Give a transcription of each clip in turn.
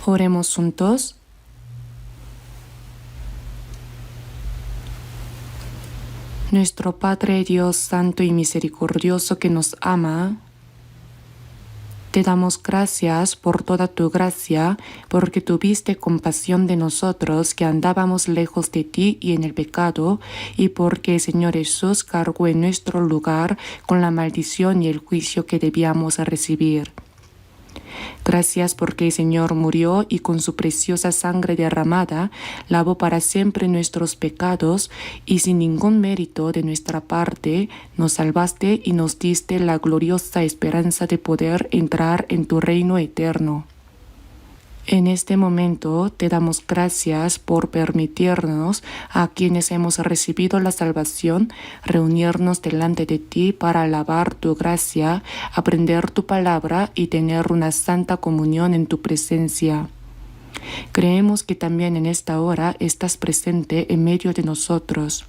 Oremos juntos. Nuestro Padre Dios Santo y Misericordioso que nos ama, te damos gracias por toda tu gracia, porque tuviste compasión de nosotros que andábamos lejos de ti y en el pecado, y porque el Señor Jesús cargó en nuestro lugar con la maldición y el juicio que debíamos recibir. Gracias porque el Señor murió y con su preciosa sangre derramada lavó para siempre nuestros pecados y sin ningún mérito de nuestra parte nos salvaste y nos diste la gloriosa esperanza de poder entrar en tu reino eterno. En este momento te damos gracias por permitirnos, a quienes hemos recibido la salvación, reunirnos delante de ti para alabar tu gracia, aprender tu palabra y tener una santa comunión en tu presencia. Creemos que también en esta hora estás presente en medio de nosotros.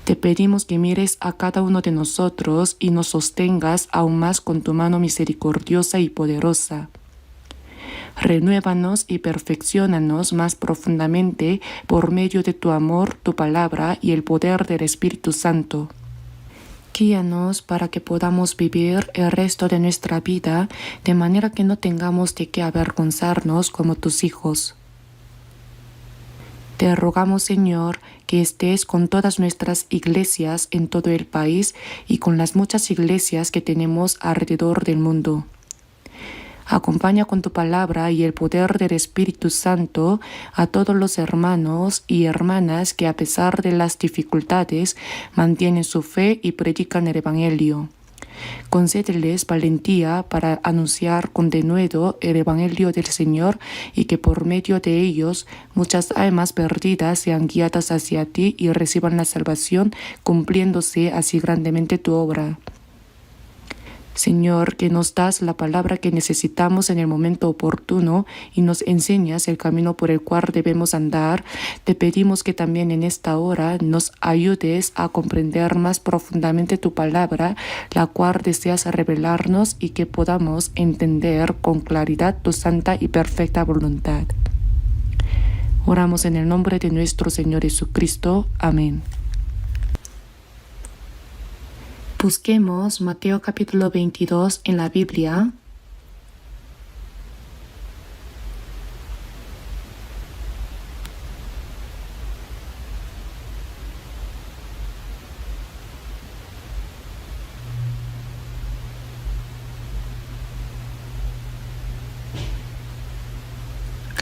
Te pedimos que mires a cada uno de nosotros y nos sostengas aún más con tu mano misericordiosa y poderosa. Renuévanos y perfecciónanos más profundamente por medio de tu amor, tu palabra y el poder del Espíritu Santo. Guíanos para que podamos vivir el resto de nuestra vida de manera que no tengamos de qué avergonzarnos como tus hijos. Te rogamos, Señor, que estés con todas nuestras iglesias en todo el país y con las muchas iglesias que tenemos alrededor del mundo. Acompaña con tu palabra y el poder del Espíritu Santo a todos los hermanos y hermanas que a pesar de las dificultades mantienen su fe y predican el Evangelio. Concédeles valentía para anunciar con denuedo el Evangelio del Señor y que por medio de ellos muchas almas perdidas sean guiadas hacia ti y reciban la salvación, cumpliéndose así grandemente tu obra. Señor, que nos das la palabra que necesitamos en el momento oportuno y nos enseñas el camino por el cual debemos andar, te pedimos que también en esta hora nos ayudes a comprender más profundamente tu palabra, la cual deseas revelarnos y que podamos entender con claridad tu santa y perfecta voluntad. Oramos en el nombre de nuestro Señor Jesucristo. Amén. Busquemos Mateo capítulo 22 en la Biblia.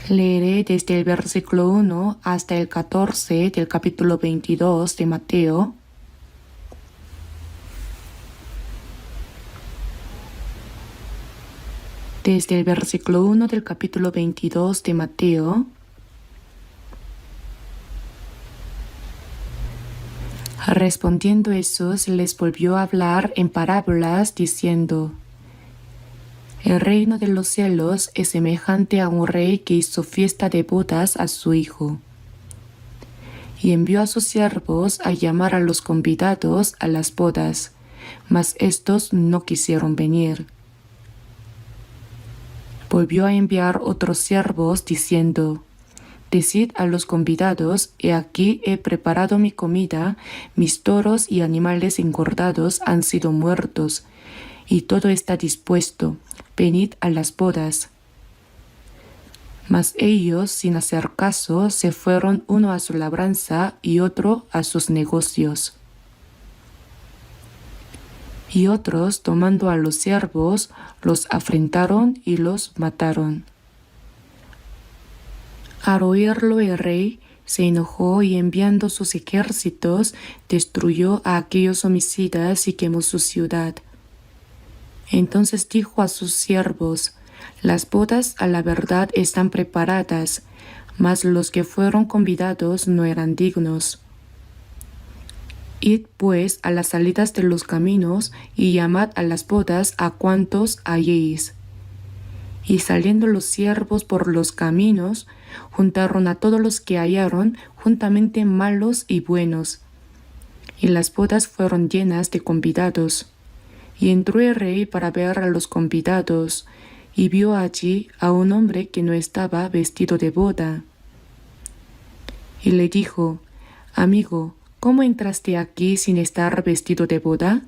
Leeré desde el versículo 1 hasta el 14 del capítulo 22 de Mateo. Desde el versículo 1 del capítulo 22 de Mateo, respondiendo Jesús les volvió a hablar en parábolas diciendo: El reino de los cielos es semejante a un rey que hizo fiesta de bodas a su hijo, y envió a sus siervos a llamar a los convidados a las bodas, mas éstos no quisieron venir. Volvió a enviar otros siervos diciendo: Decid a los convidados, he aquí he preparado mi comida, mis toros y animales engordados han sido muertos, y todo está dispuesto, venid a las bodas. Mas ellos, sin hacer caso, se fueron uno a su labranza y otro a sus negocios. Y otros, tomando a los siervos, los afrentaron y los mataron. Al oírlo el rey se enojó y enviando sus ejércitos destruyó a aquellos homicidas y quemó su ciudad. Entonces dijo a sus siervos: Las bodas a la verdad están preparadas, mas los que fueron convidados no eran dignos. Id pues a las salidas de los caminos y llamad a las bodas a cuantos halléis. Y saliendo los siervos por los caminos, juntaron a todos los que hallaron, juntamente malos y buenos. Y las bodas fueron llenas de convidados. Y entró el rey para ver a los convidados, y vio allí a un hombre que no estaba vestido de boda. Y le dijo: Amigo, ¿cómo entraste aquí sin estar vestido de boda?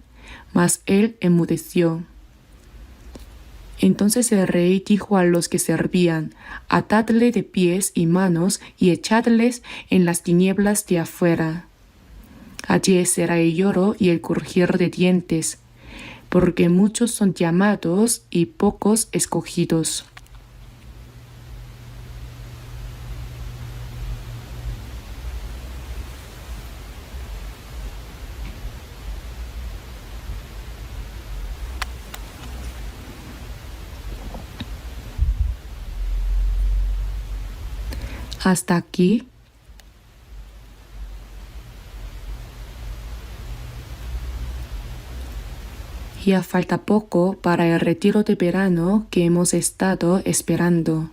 Mas él enmudeció. Entonces el rey dijo a los que servían: Atadle de pies y manos y echadles en las tinieblas de afuera. Allí será el lloro y el crujir de dientes, porque muchos son llamados y pocos escogidos. Hasta aquí. Ya falta poco para el retiro de verano que hemos estado esperando.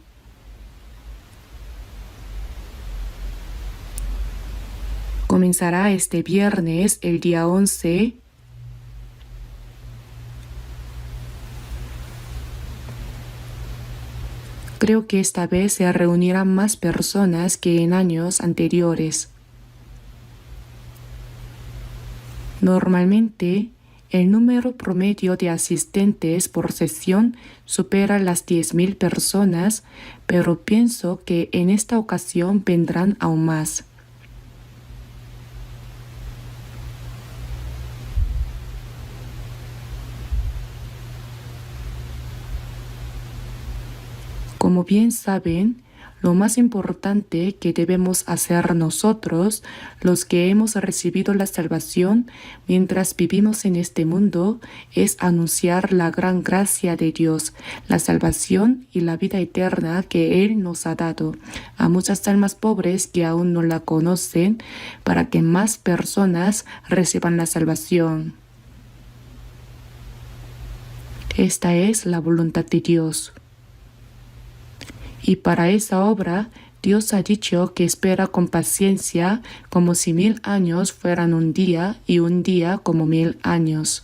Comenzará este viernes, el día 11. Creo que esta vez se reunirán más personas que en años anteriores. Normalmente, el número promedio de asistentes por sesión supera las 10.000 personas, pero pienso que en esta ocasión vendrán aún más. Como bien saben, lo más importante que debemos hacer nosotros, los que hemos recibido la salvación mientras vivimos en este mundo, es anunciar la gran gracia de Dios, la salvación y la vida eterna que Él nos ha dado a muchas almas pobres que aún no la conocen, para que más personas reciban la salvación. Esta es la voluntad de Dios. Y para esa obra, Dios ha dicho que espera con paciencia, como si 1000 años fueran un día y un día como 1000 años.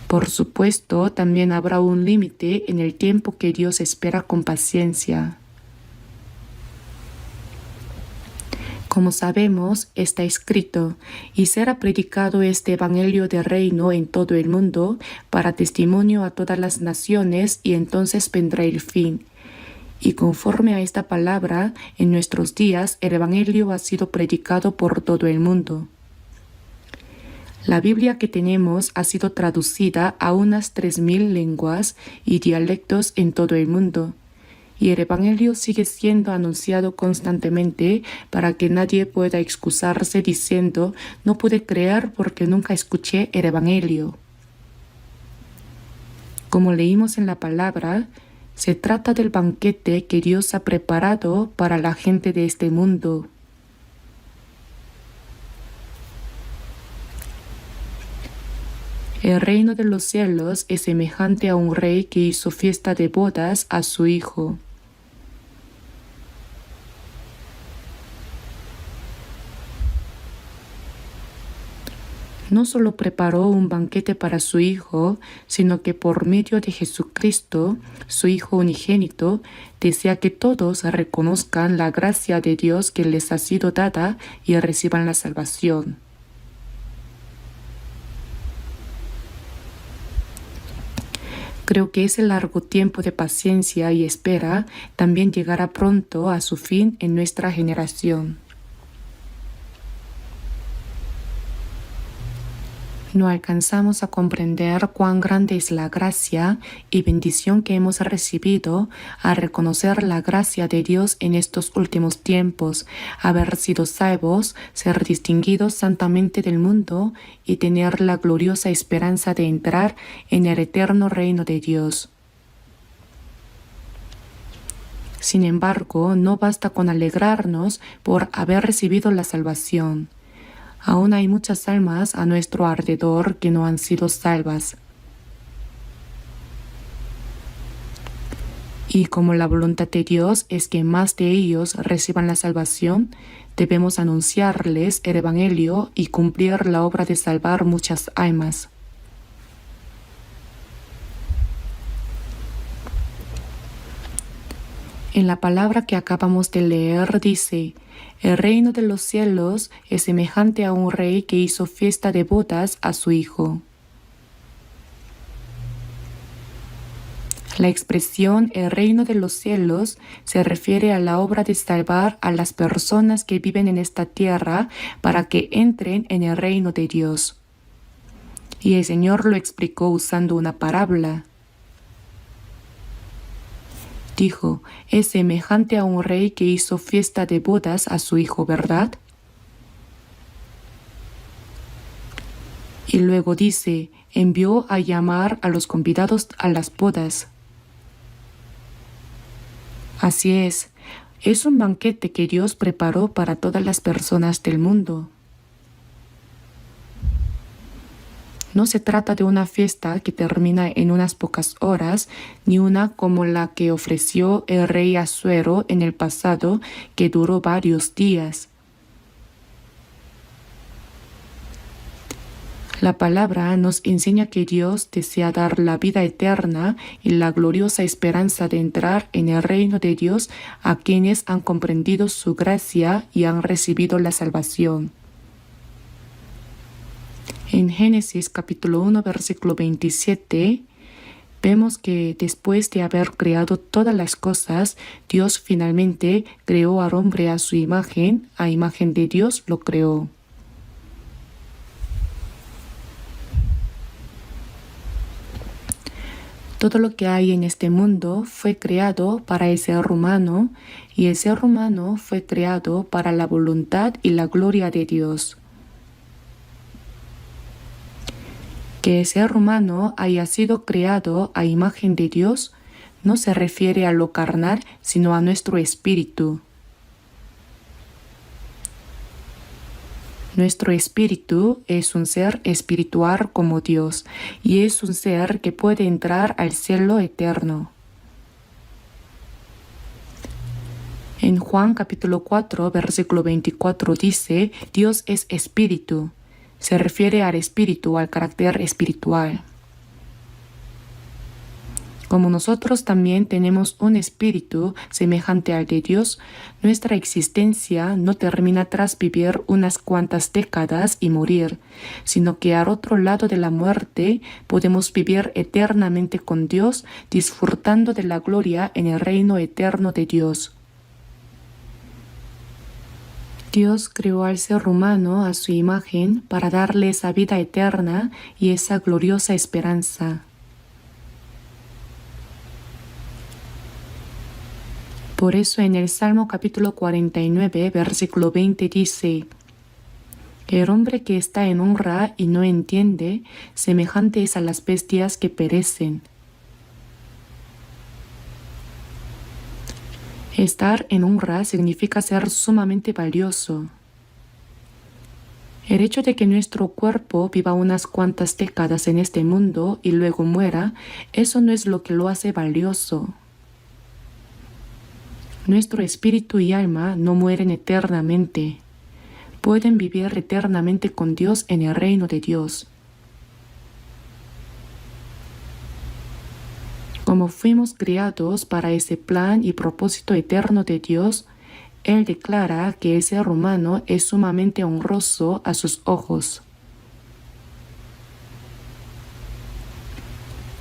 Por supuesto, también habrá un límite en el tiempo que Dios espera con paciencia. Como sabemos, está escrito: y será predicado este evangelio del reino en todo el mundo para testimonio a todas las naciones, y entonces vendrá el fin. Y conforme a esta palabra, en nuestros días el evangelio ha sido predicado por todo el mundo. La Biblia que tenemos ha sido traducida a unas 3000 lenguas y dialectos en todo el mundo. Y el evangelio sigue siendo anunciado constantemente para que nadie pueda excusarse diciendo: no pude creer porque nunca escuché el evangelio. Como leímos en la palabra, se trata del banquete que Dios ha preparado para la gente de este mundo. El reino de los cielos es semejante a un rey que hizo fiesta de bodas a su hijo. No solo preparó un banquete para su Hijo, sino que por medio de Jesucristo, su Hijo unigénito, desea que todos reconozcan la gracia de Dios que les ha sido dada y reciban la salvación. Creo que ese largo tiempo de paciencia y espera también llegará pronto a su fin en nuestra generación. No alcanzamos a comprender cuán grande es la gracia y bendición que hemos recibido al reconocer la gracia de Dios en estos últimos tiempos, haber sido salvos, ser distinguidos santamente del mundo y tener la gloriosa esperanza de entrar en el eterno reino de Dios. Sin embargo, no basta con alegrarnos por haber recibido la salvación. Aún hay muchas almas a nuestro alrededor que no han sido salvas. Y como la voluntad de Dios es que más de ellos reciban la salvación, debemos anunciarles el evangelio y cumplir la obra de salvar muchas almas. En la palabra que acabamos de leer dice, el reino de los cielos es semejante a un rey que hizo fiesta de bodas a su hijo. La expresión el reino de los cielos se refiere a la obra de salvar a las personas que viven en esta tierra para que entren en el reino de Dios. Y el Señor lo explicó usando una parábola. Dijo, es semejante a un rey que hizo fiesta de bodas a su hijo, ¿verdad? Y luego dice, envió a llamar a los convidados a las bodas. Así es un banquete que Dios preparó para todas las personas del mundo. No se trata de una fiesta que termina en unas pocas horas, ni una como la que ofreció el rey Asuero en el pasado, que duró varios días. La palabra nos enseña que Dios desea dar la vida eterna y la gloriosa esperanza de entrar en el reino de Dios a quienes han comprendido su gracia y han recibido la salvación. En Génesis capítulo 1, versículo 27, vemos que después de haber creado todas las cosas, Dios finalmente creó al hombre a su imagen, a imagen de Dios lo creó. Todo lo que hay en este mundo fue creado para el ser humano y el ser humano fue creado para la voluntad y la gloria de Dios. Que el ser humano haya sido creado a imagen de Dios no se refiere a lo carnal, sino a nuestro espíritu. Nuestro espíritu es un ser espiritual como Dios y es un ser que puede entrar al cielo eterno. En Juan capítulo 4, versículo 24 dice, Dios es espíritu. Se refiere al espíritu, al carácter espiritual. Como nosotros también tenemos un espíritu semejante al de Dios, nuestra existencia no termina tras vivir unas cuantas décadas y morir, sino que al otro lado de la muerte podemos vivir eternamente con Dios, disfrutando de la gloria en el reino eterno de Dios. Dios creó al ser humano a su imagen para darle esa vida eterna y esa gloriosa esperanza. Por eso en el Salmo capítulo 49, versículo 20 dice, el hombre que está en honra y no entiende, semejante es a las bestias que perecen. Estar en honra significa ser sumamente valioso. El hecho de que nuestro cuerpo viva unas cuantas décadas en este mundo y luego muera, eso no es lo que lo hace valioso. Nuestro espíritu y alma no mueren eternamente. Pueden vivir eternamente con Dios en el reino de Dios. Como fuimos creados para ese plan y propósito eterno de Dios, Él declara que el ser humano es sumamente honroso a sus ojos.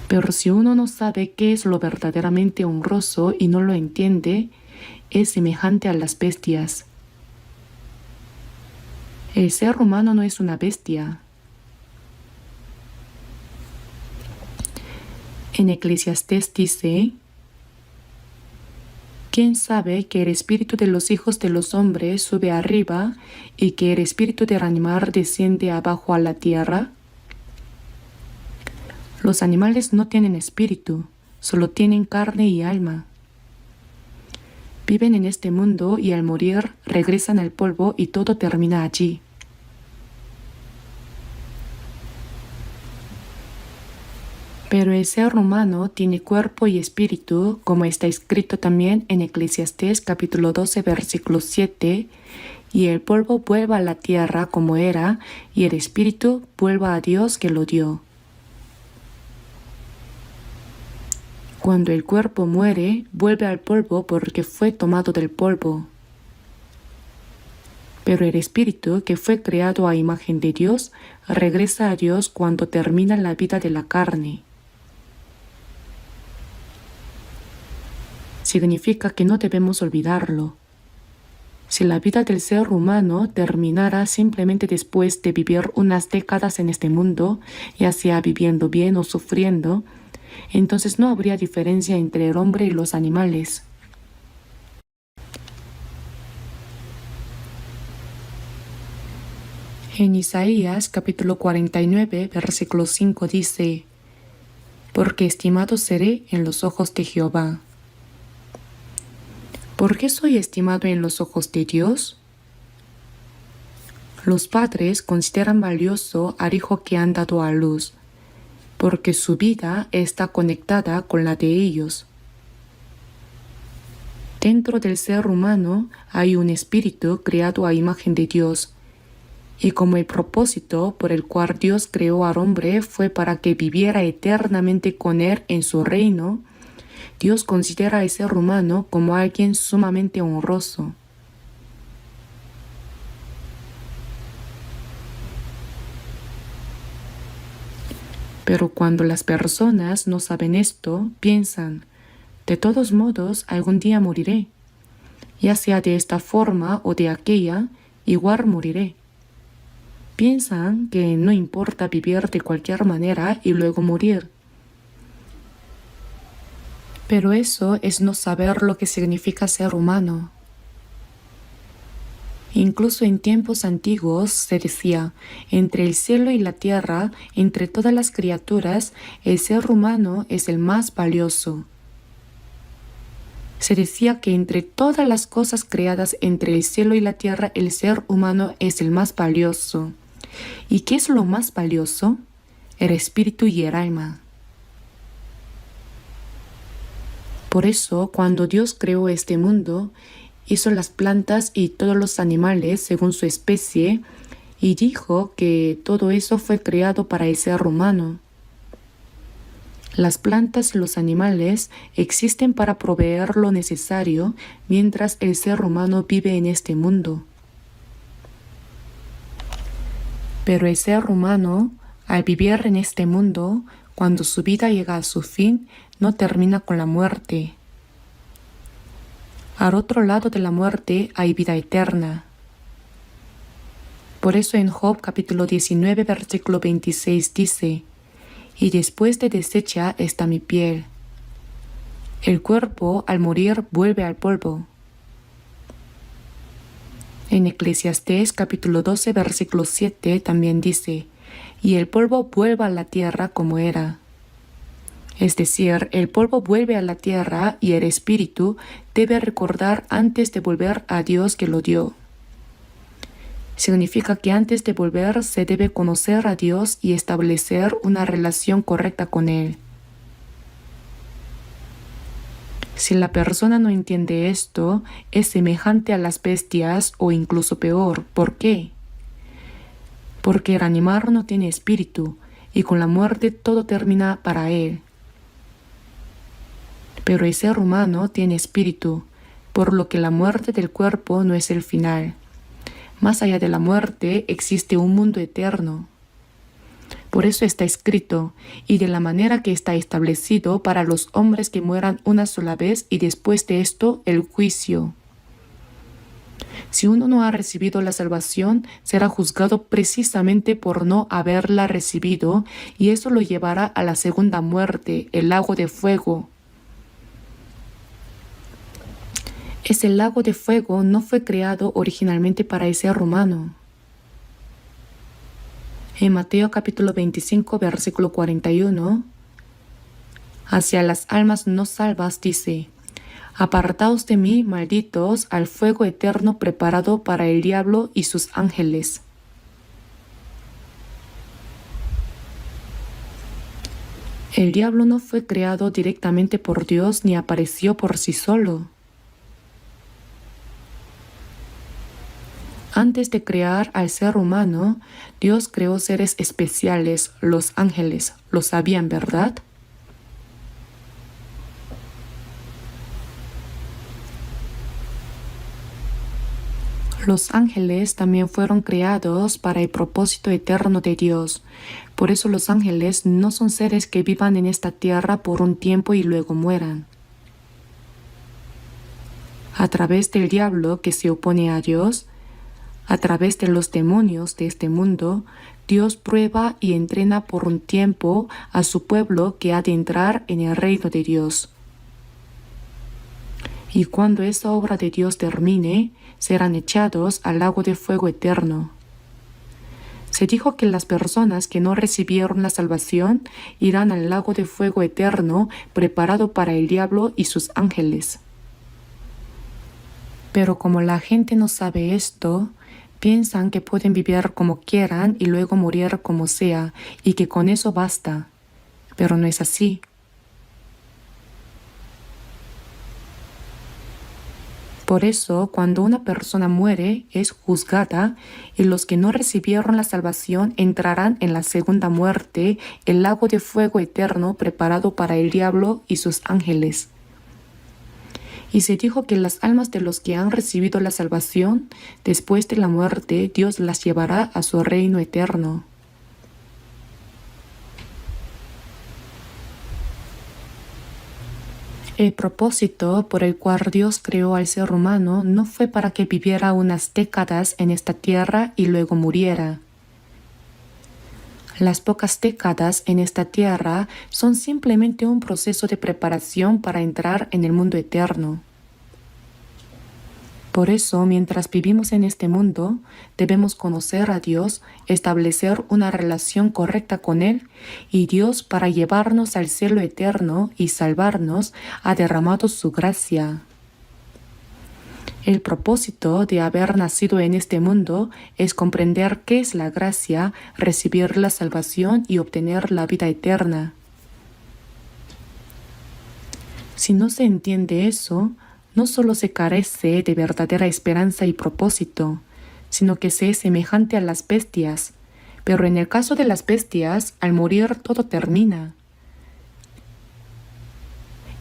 Pero si uno no sabe qué es lo verdaderamente honroso y no lo entiende, es semejante a las bestias. El ser humano no es una bestia. En Eclesiastés dice, ¿quién sabe que el espíritu de los hijos de los hombres sube arriba y que el espíritu del animal desciende abajo a la tierra? Los animales no tienen espíritu, solo tienen carne y alma. Viven en este mundo y al morir regresan al polvo y todo termina allí. Pero el ser humano tiene cuerpo y espíritu, como está escrito también en Eclesiastés capítulo 12, versículo 7, y el polvo vuelva a la tierra como era, y el espíritu vuelva a Dios que lo dio. Cuando el cuerpo muere, vuelve al polvo porque fue tomado del polvo. Pero el espíritu, que fue creado a imagen de Dios, regresa a Dios cuando termina la vida de la carne. Significa que no debemos olvidarlo. Si la vida del ser humano terminara simplemente después de vivir unas décadas en este mundo, ya sea viviendo bien o sufriendo, entonces no habría diferencia entre el hombre y los animales. En Isaías capítulo 49, versículo 5 dice: Porque estimado seré en los ojos de Jehová. ¿Por qué soy estimado en los ojos de Dios? Los padres consideran valioso al hijo que han dado a luz, porque su vida está conectada con la de ellos. Dentro del ser humano hay un espíritu creado a imagen de Dios, y como el propósito por el cual Dios creó al hombre fue para que viviera eternamente con él en su reino, Dios considera al ser humano como alguien sumamente honroso. Pero cuando las personas no saben esto, piensan: de todos modos, algún día moriré. Ya sea de esta forma o de aquella, igual moriré. Piensan que no importa vivir de cualquier manera y luego morir. Pero eso es no saber lo que significa ser humano. Incluso en tiempos antiguos se decía: entre el cielo y la tierra, entre todas las criaturas, el ser humano es el más valioso. Se decía que entre todas las cosas creadas entre el cielo y la tierra, el ser humano es el más valioso. ¿Y qué es lo más valioso? El espíritu y el alma. Por eso, cuando Dios creó este mundo, hizo las plantas y todos los animales según su especie, y dijo que todo eso fue creado para el ser humano. Las plantas y los animales existen para proveer lo necesario mientras el ser humano vive en este mundo. Pero el ser humano, al vivir en este mundo, cuando su vida llega a su fin, no termina con la muerte. Al otro lado de la muerte hay vida eterna. Por eso en Job capítulo 19, versículo 26 dice: Y después de deshecha está mi piel. El cuerpo al morir vuelve al polvo. En Eclesiastés capítulo 12, versículo 7 también dice: Y el polvo vuelve a la tierra como era. Es decir, el polvo vuelve a la tierra y el espíritu debe recordar antes de volver a Dios que lo dio. Significa que antes de volver se debe conocer a Dios y establecer una relación correcta con Él. Si la persona no entiende esto, es semejante a las bestias o incluso peor. ¿Por qué? Porque el animal no tiene espíritu y con la muerte todo termina para él. Pero el ser humano tiene espíritu, por lo que la muerte del cuerpo no es el final. Más allá de la muerte existe un mundo eterno. Por eso está escrito, y de la manera que está establecido para los hombres que mueran una sola vez y después de esto el juicio. Si uno no ha recibido la salvación, será juzgado precisamente por no haberla recibido, y eso lo llevará a la segunda muerte, el lago de fuego. Ese lago de fuego no fue creado originalmente para el ser humano. En Mateo capítulo 25, versículo 41, hacia las almas no salvas dice: Apartaos de mí, malditos, al fuego eterno preparado para el diablo y sus ángeles. El diablo no fue creado directamente por Dios ni apareció por sí solo. Antes de crear al ser humano, Dios creó seres especiales, los ángeles. ¿Lo sabían, verdad? Los ángeles también fueron creados para el propósito eterno de Dios. Por eso los ángeles no son seres que vivan en esta tierra por un tiempo y luego mueran. A través del diablo que se opone a Dios, a través de los demonios de este mundo, Dios prueba y entrena por un tiempo a su pueblo que ha de entrar en el reino de Dios. Y cuando esa obra de Dios termine, serán echados al lago de fuego eterno. Se dijo que las personas que no recibieron la salvación irán al lago de fuego eterno preparado para el diablo y sus ángeles. Pero como la gente no sabe esto, piensan que pueden vivir como quieran y luego morir como sea, y que con eso basta. Pero no es así. Por eso, cuando una persona muere, es juzgada, y los que no recibieron la salvación entrarán en la segunda muerte, el lago de fuego eterno preparado para el diablo y sus ángeles. Y se dijo que las almas de los que han recibido la salvación, después de la muerte, Dios las llevará a su reino eterno. El propósito por el cual Dios creó al ser humano no fue para que viviera unas décadas en esta tierra y luego muriera. Las pocas décadas en esta tierra son simplemente un proceso de preparación para entrar en el mundo eterno. Por eso, mientras vivimos en este mundo, debemos conocer a Dios, establecer una relación correcta con Él, y Dios, para llevarnos al cielo eterno y salvarnos, ha derramado su gracia. El propósito de haber nacido en este mundo es comprender qué es la gracia, recibir la salvación y obtener la vida eterna. Si no se entiende eso, no solo se carece de verdadera esperanza y propósito, sino que se es semejante a las bestias. Pero en el caso de las bestias, al morir todo termina.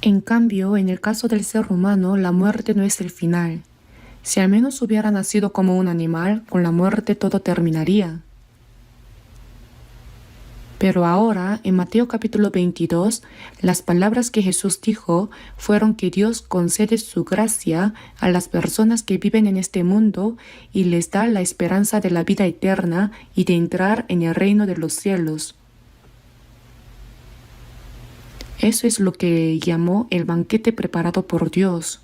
En cambio, en el caso del ser humano, la muerte no es el final. Si al menos hubiera nacido como un animal, con la muerte todo terminaría. Pero ahora, en Mateo capítulo 22, las palabras que Jesús dijo fueron que Dios concede su gracia a las personas que viven en este mundo y les da la esperanza de la vida eterna y de entrar en el reino de los cielos. Eso es lo que llamó el banquete preparado por Dios.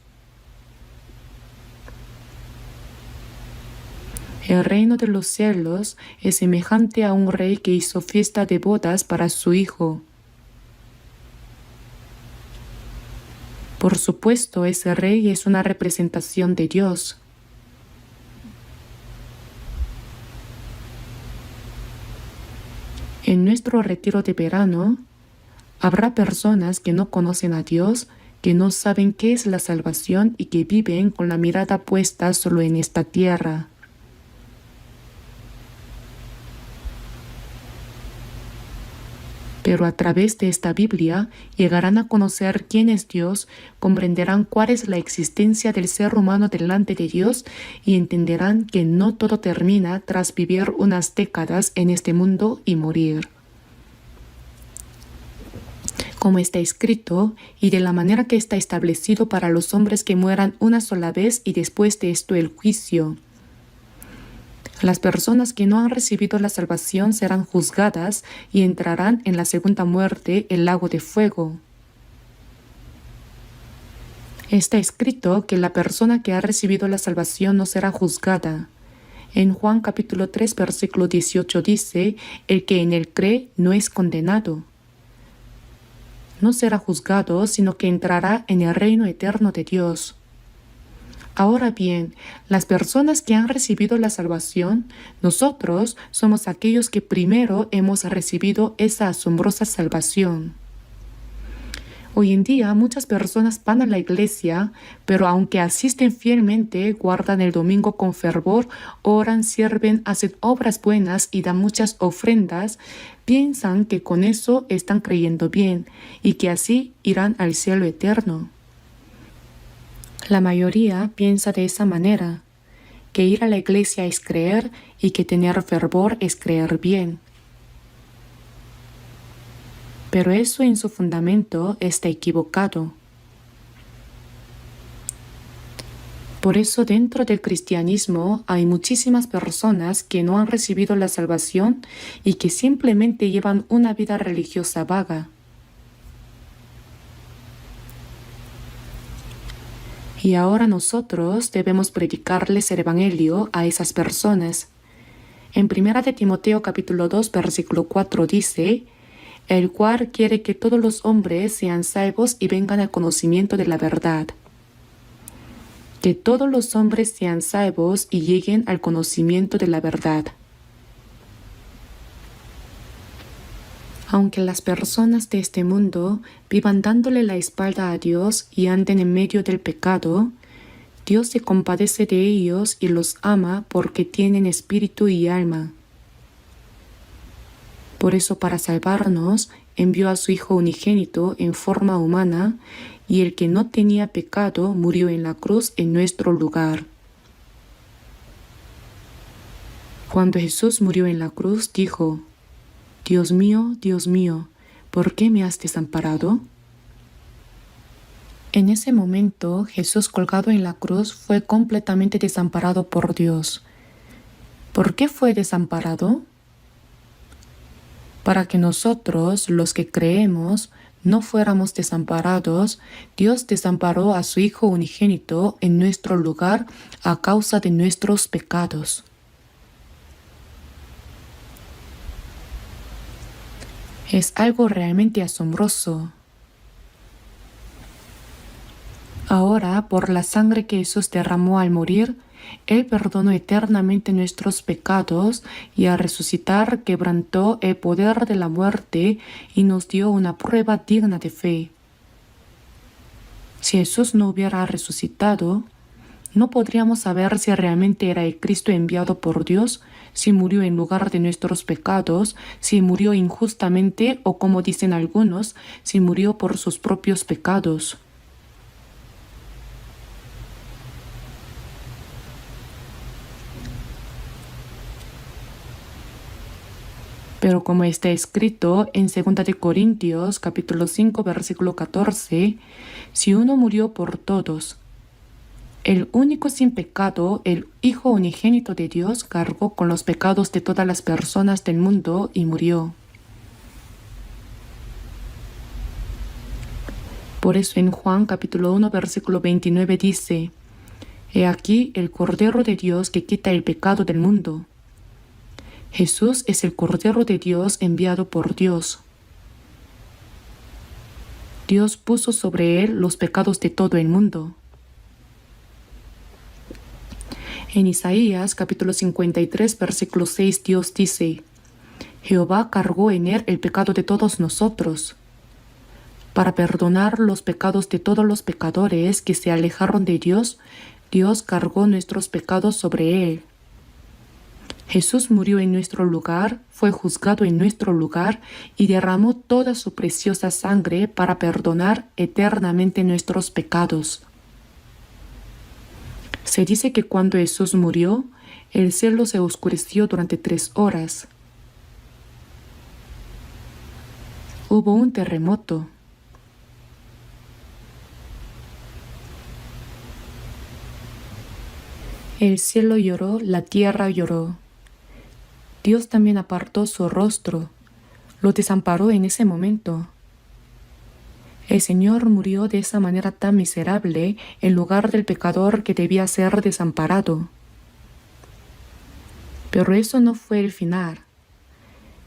El reino de los cielos es semejante a un rey que hizo fiesta de bodas para su hijo. Por supuesto, ese rey es una representación de Dios. En nuestro retiro de verano, habrá personas que no conocen a Dios, que no saben qué es la salvación y que viven con la mirada puesta solo en esta tierra. Pero a través de esta Biblia llegarán a conocer quién es Dios, comprenderán cuál es la existencia del ser humano delante de Dios y entenderán que no todo termina tras vivir unas décadas en este mundo y morir. Como está escrito, y de la manera que está establecido para los hombres que mueran una sola vez y después de esto el juicio. Las personas que no han recibido la salvación serán juzgadas y entrarán en la segunda muerte, el lago de fuego. Está escrito que la persona que ha recibido la salvación no será juzgada. En Juan capítulo 3, versículo 18 dice, el que en él cree no es condenado. No será juzgado, sino que entrará en el reino eterno de Dios. Ahora bien, las personas que han recibido la salvación, nosotros somos aquellos que primero hemos recibido esa asombrosa salvación. Hoy en día muchas personas van a la iglesia, pero aunque asisten fielmente, guardan el domingo con fervor, oran, sirven, hacen obras buenas y dan muchas ofrendas, piensan que con eso están creyendo bien y que así irán al cielo eterno. La mayoría piensa de esa manera, que ir a la iglesia es creer y que tener fervor es creer bien. Pero eso en su fundamento está equivocado. Por eso dentro del cristianismo hay muchísimas personas que no han recibido la salvación y que simplemente llevan una vida religiosa vaga. Y ahora nosotros debemos predicarles el Evangelio a esas personas. En 1 de Timoteo capítulo 2 versículo 4 dice: el cual quiere que todos los hombres sean salvos y vengan al conocimiento de la verdad. Que todos los hombres sean salvos y lleguen al conocimiento de la verdad. Aunque las personas de este mundo vivan dándole la espalda a Dios y anden en medio del pecado, Dios se compadece de ellos y los ama porque tienen espíritu y alma. Por eso, para salvarnos, envió a su Hijo unigénito en forma humana, y el que no tenía pecado murió en la cruz en nuestro lugar. Cuando Jesús murió en la cruz, dijo: Dios mío, ¿por qué me has desamparado? En ese momento, Jesús colgado en la cruz fue completamente desamparado por Dios. ¿Por qué fue desamparado? Para que nosotros, los que creemos, no fuéramos desamparados, Dios desamparó a su Hijo unigénito en nuestro lugar a causa de nuestros pecados. Es algo realmente asombroso. Ahora, por la sangre que Jesús derramó al morir, Él perdonó eternamente nuestros pecados y al resucitar quebrantó el poder de la muerte y nos dio una prueba digna de fe. Si Jesús no hubiera resucitado, no podríamos saber si realmente era el Cristo enviado por Dios, si murió en lugar de nuestros pecados, si murió injustamente o, como dicen algunos, si murió por sus propios pecados. Pero como está escrito en 2 de Corintios capítulo 5 versículo 14, si uno murió por todos, el único sin pecado, el Hijo unigénito de Dios, cargó con los pecados de todas las personas del mundo y murió. Por eso en Juan capítulo 1 versículo 29 dice: He aquí el Cordero de Dios que quita el pecado del mundo. Jesús es el Cordero de Dios enviado por Dios. Dios puso sobre él los pecados de todo el mundo. En Isaías capítulo 53 versículo 6 Dios dice: Jehová cargó en él el pecado de todos nosotros, para perdonar los pecados de todos los pecadores que se alejaron de Dios. Dios cargó nuestros pecados sobre él. Jesús murió en nuestro lugar, fue juzgado en nuestro lugar y derramó toda su preciosa sangre para perdonar eternamente nuestros pecados. Se dice que cuando Jesús murió, el cielo se oscureció durante 3 horas. Hubo un terremoto. El cielo lloró, la tierra lloró. Dios también apartó su rostro, lo desamparó en ese momento. El Señor murió de esa manera tan miserable en lugar del pecador que debía ser desamparado. Pero eso no fue el final.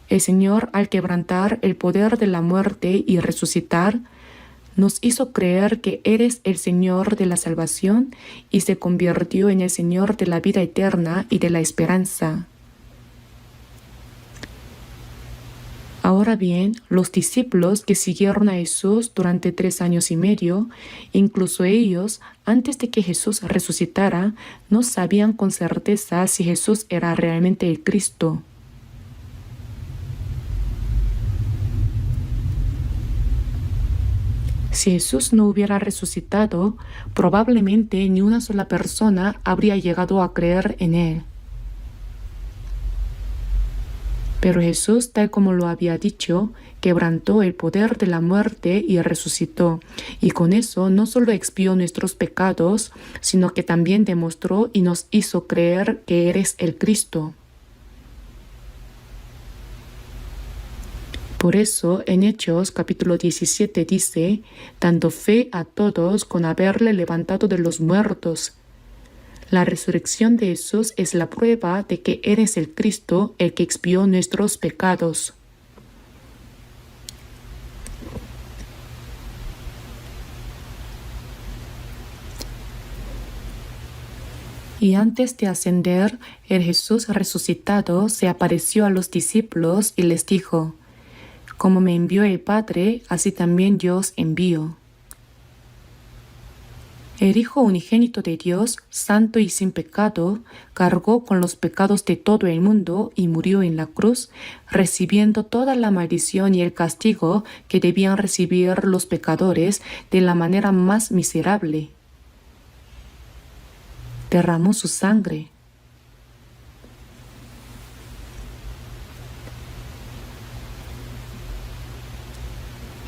El Señor, al quebrantar el poder de la muerte y resucitar, nos hizo creer que eres el Señor de la salvación y se convirtió en el Señor de la vida eterna y de la esperanza. Ahora bien, los discípulos que siguieron a Jesús durante 3 años y medio, incluso ellos, antes de que Jesús resucitara, no sabían con certeza si Jesús era realmente el Cristo. Si Jesús no hubiera resucitado, probablemente ni una sola persona habría llegado a creer en Él. Pero Jesús, tal como lo había dicho, quebrantó el poder de la muerte y resucitó, y con eso no solo expió nuestros pecados, sino que también demostró y nos hizo creer que eres el Cristo. Por eso, en Hechos capítulo 17 dice, dando fe a todos con haberle levantado de los muertos. La resurrección de Jesús es la prueba de que eres el Cristo, el que expió nuestros pecados. Y antes de ascender, el Jesús resucitado se apareció a los discípulos y les dijo, como me envió el Padre, así también yo os envío. El Hijo unigénito de Dios, santo y sin pecado, cargó con los pecados de todo el mundo y murió en la cruz, recibiendo toda la maldición y el castigo que debían recibir los pecadores de la manera más miserable. Derramó su sangre.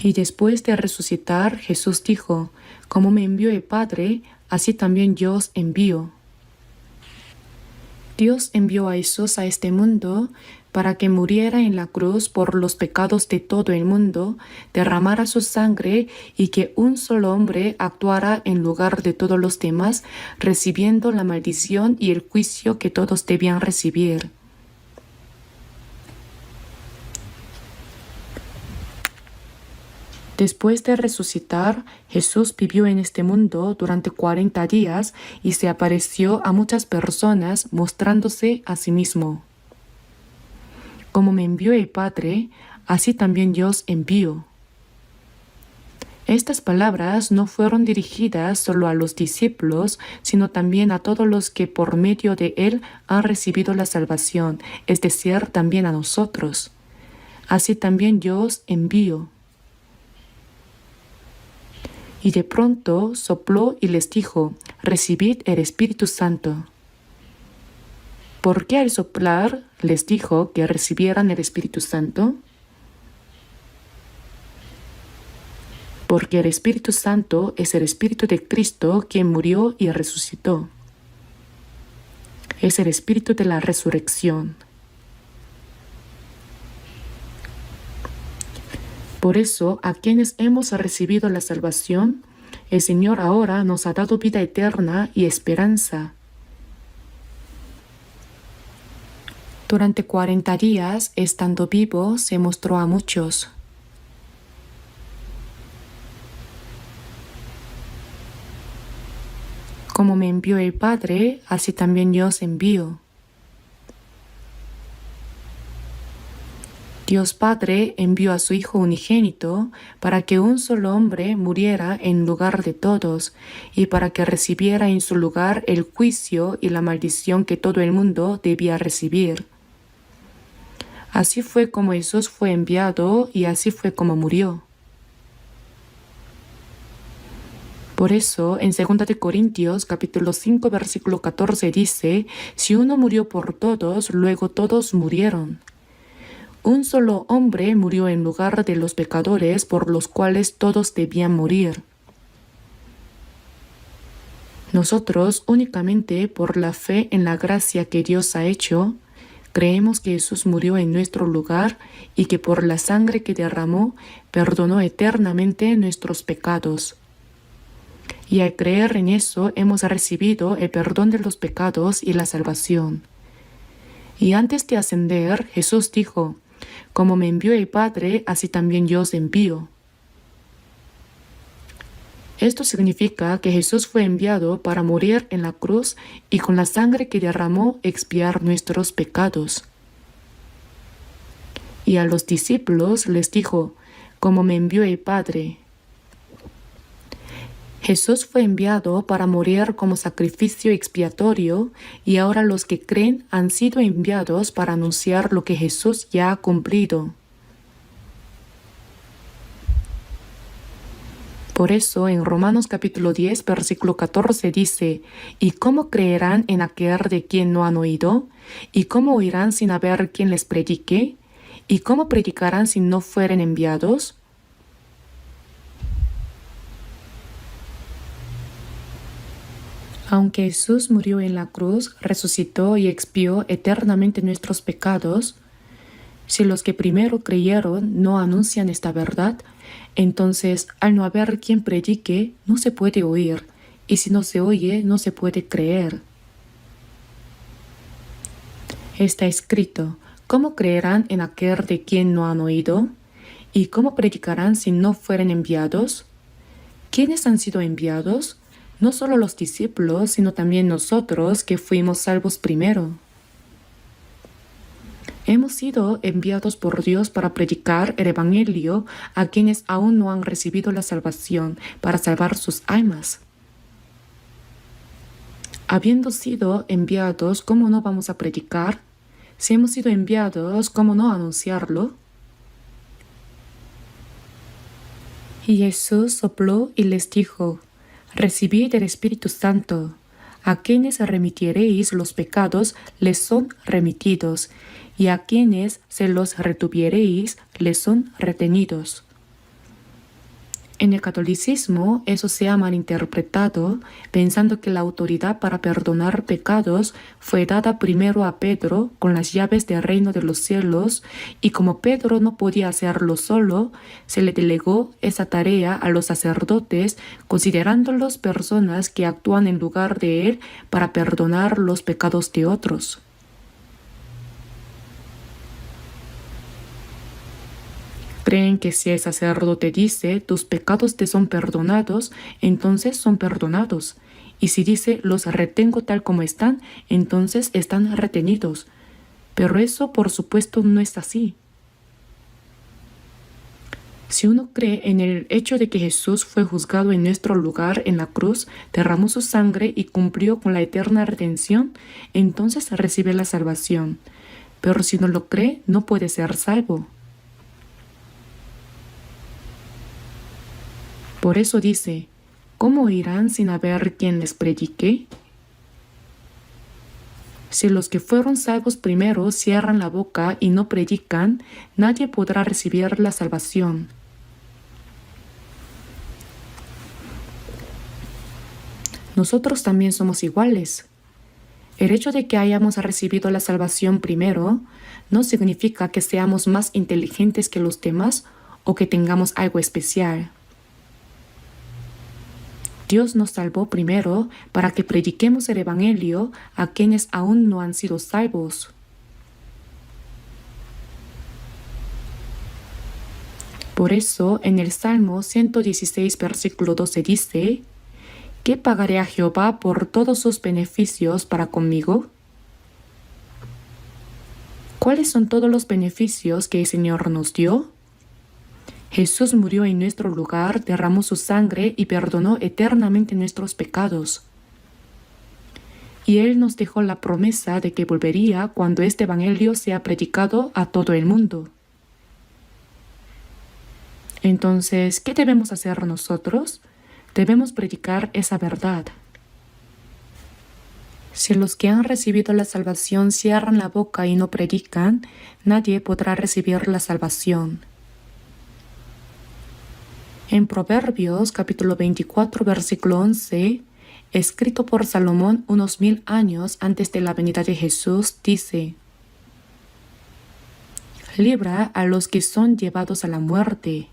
Y después de resucitar, Jesús dijo, como me envió el Padre, así también yo os envío. Dios envió a Jesús a este mundo para que muriera en la cruz por los pecados de todo el mundo, derramara su sangre y que un solo hombre actuara en lugar de todos los demás, recibiendo la maldición y el juicio que todos debían recibir. Después de resucitar, Jesús vivió en este mundo durante 40 días y se apareció a muchas personas mostrándose a sí mismo. Como me envió el Padre, así también yo os envío. Estas palabras no fueron dirigidas solo a los discípulos, sino también a todos los que por medio de Él han recibido la salvación, es decir, también a nosotros. Así también yo os envío. Y de pronto sopló y les dijo, recibid el Espíritu Santo. ¿Por qué al soplar les dijo que recibieran el Espíritu Santo? Porque el Espíritu Santo es el Espíritu de Cristo quien murió y resucitó. Es el Espíritu de la resurrección. Por eso, a quienes hemos recibido la salvación, el Señor ahora nos ha dado vida eterna y esperanza. Durante 40 días, estando vivo, se mostró a muchos. Como me envió el Padre, así también yo os envío. Dios Padre envió a su Hijo unigénito para que un solo hombre muriera en lugar de todos y para que recibiera en su lugar el juicio y la maldición que todo el mundo debía recibir. Así fue como Jesús fue enviado y así fue como murió. Por eso, en 2 Corintios capítulo 5 versículo 14 dice, si uno murió por todos, luego todos murieron. Un solo hombre murió en lugar de los pecadores por los cuales todos debían morir. Nosotros, únicamente por la fe en la gracia que Dios ha hecho, creemos que Jesús murió en nuestro lugar y que por la sangre que derramó, perdonó eternamente nuestros pecados. Y al creer en eso, hemos recibido el perdón de los pecados y la salvación. Y antes de ascender, Jesús dijo, como me envió el Padre, así también yo os envío. Esto significa que Jesús fue enviado para morir en la cruz y con la sangre que derramó expiar nuestros pecados. Y a los discípulos les dijo, como me envió el Padre. Jesús fue enviado para morir como sacrificio expiatorio y ahora los que creen han sido enviados para anunciar lo que Jesús ya ha cumplido. Por eso en Romanos capítulo 10, versículo 14 dice: ¿Y cómo creerán en aquel de quien no han oído? ¿Y cómo oirán sin haber quien les predique? ¿Y cómo predicarán si no fueren enviados? Aunque Jesús murió en la cruz, resucitó y expió eternamente nuestros pecados, si los que primero creyeron no anuncian esta verdad, entonces al no haber quien predique, no se puede oír, y si no se oye, no se puede creer. Está escrito: ¿cómo creerán en aquel de quien no han oído? ¿Y cómo predicarán si no fueren enviados? ¿Quiénes han sido enviados? No solo los discípulos, sino también nosotros que fuimos salvos primero. Hemos sido enviados por Dios para predicar el Evangelio a quienes aún no han recibido la salvación, para salvar sus almas. Habiendo sido enviados, ¿cómo no vamos a predicar? Si hemos sido enviados, ¿cómo no anunciarlo? Y Jesús sopló y les dijo: recibid el Espíritu Santo. A quienes remitiréis los pecados les son remitidos, y a quienes se los retuviereis les son retenidos. En el catolicismo eso se ha malinterpretado, pensando que la autoridad para perdonar pecados fue dada primero a Pedro con las llaves del reino de los cielos, y como Pedro no podía hacerlo solo, se le delegó esa tarea a los sacerdotes, considerándolos personas que actúan en lugar de él para perdonar los pecados de otros. Creen que si el sacerdote dice: tus pecados te son perdonados, entonces son perdonados. Y si dice: los retengo tal como están, entonces están retenidos. Pero eso, por supuesto, no es así. Si uno cree en el hecho de que Jesús fue juzgado en nuestro lugar en la cruz, derramó su sangre y cumplió con la eterna redención, entonces recibe la salvación. Pero si no lo cree, no puede ser salvo. Por eso dice: ¿cómo oirán sin haber quien les predique? Si los que fueron salvos primero cierran la boca y no predican, nadie podrá recibir la salvación. Nosotros también somos iguales. El hecho de que hayamos recibido la salvación primero no significa que seamos más inteligentes que los demás o que tengamos algo especial. Dios nos salvó primero para que prediquemos el Evangelio a quienes aún no han sido salvos. Por eso, en el Salmo 116, versículo 12 dice: ¿qué pagaré a Jehová por todos sus beneficios para conmigo? ¿Cuáles son todos los beneficios que el Señor nos dio? Jesús murió en nuestro lugar, derramó su sangre y perdonó eternamente nuestros pecados. Y Él nos dejó la promesa de que volvería cuando este Evangelio sea predicado a todo el mundo. Entonces, ¿qué debemos hacer nosotros? Debemos predicar esa verdad. Si los que han recibido la salvación cierran la boca y no predican, nadie podrá recibir la salvación. En Proverbios capítulo 24, versículo 11, escrito por Salomón unos 1000 años antes de la venida de Jesús, dice: libra a los que son llevados a la muerte.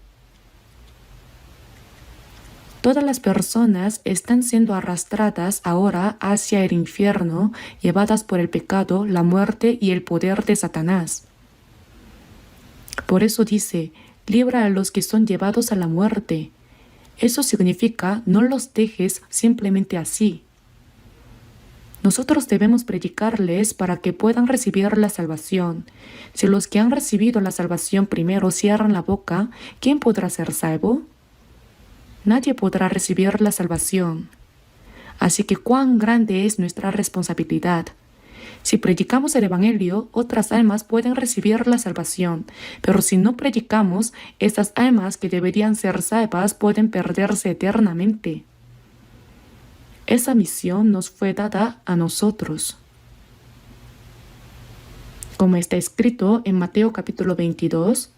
Todas las personas están siendo arrastradas ahora hacia el infierno, llevadas por el pecado, la muerte y el poder de Satanás. Por eso dice: libra a los que son llevados a la muerte. Eso significa: no los dejes simplemente así. Nosotros debemos predicarles para que puedan recibir la salvación. Si los que han recibido la salvación primero cierran la boca, ¿quién podrá ser salvo? Nadie podrá recibir la salvación. Así que cuán grande es nuestra responsabilidad. Si predicamos el Evangelio, otras almas pueden recibir la salvación, pero si no predicamos, estas almas que deberían ser salvas pueden perderse eternamente. Esa misión nos fue dada a nosotros. Como está escrito en Mateo capítulo 22,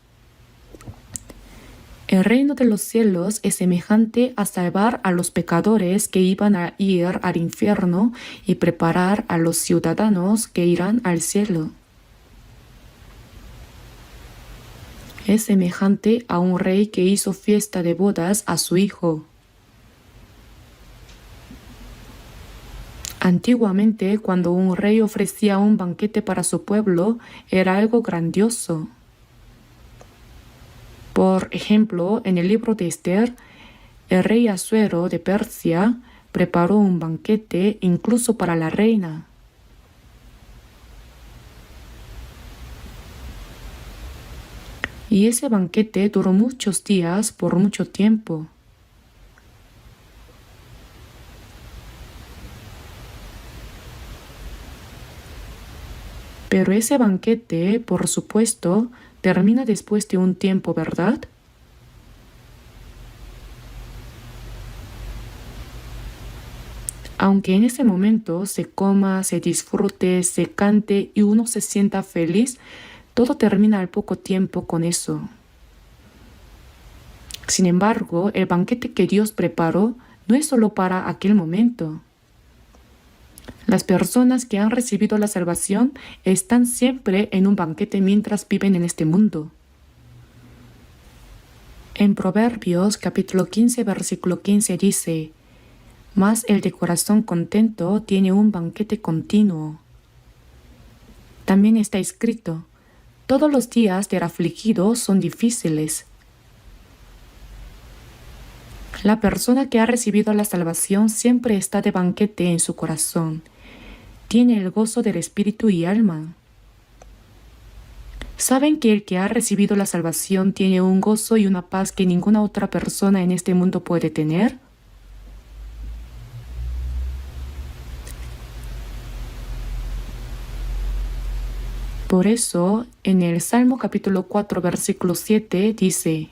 el reino de los cielos es semejante a salvar a los pecadores que iban a ir al infierno y preparar a los ciudadanos que irán al cielo. Es semejante a un rey que hizo fiesta de bodas a su hijo. Antiguamente, cuando un rey ofrecía un banquete para su pueblo, era algo grandioso. Por ejemplo, en el libro de Esther, el rey Asuero de Persia preparó un banquete incluso para la reina. Y ese banquete duró muchos días por mucho tiempo. Pero ese banquete, por supuesto, termina después de un tiempo, ¿verdad? Aunque en ese momento se coma, se disfrute, se cante y uno se sienta feliz, todo termina al poco tiempo con eso. Sin embargo, el banquete que Dios preparó no es solo para aquel momento. Las personas que han recibido la salvación están siempre en un banquete mientras viven en este mundo. En Proverbios capítulo 15, versículo 15 dice: «Mas el de corazón contento tiene un banquete continuo». También está escrito: «Todos los días del afligido son difíciles». La persona que ha recibido la salvación siempre está de banquete en su corazón. Tiene el gozo del espíritu y alma. ¿Saben que el que ha recibido la salvación tiene un gozo y una paz que ninguna otra persona en este mundo puede tener? Por eso, en el Salmo capítulo 4, versículo 7 dice: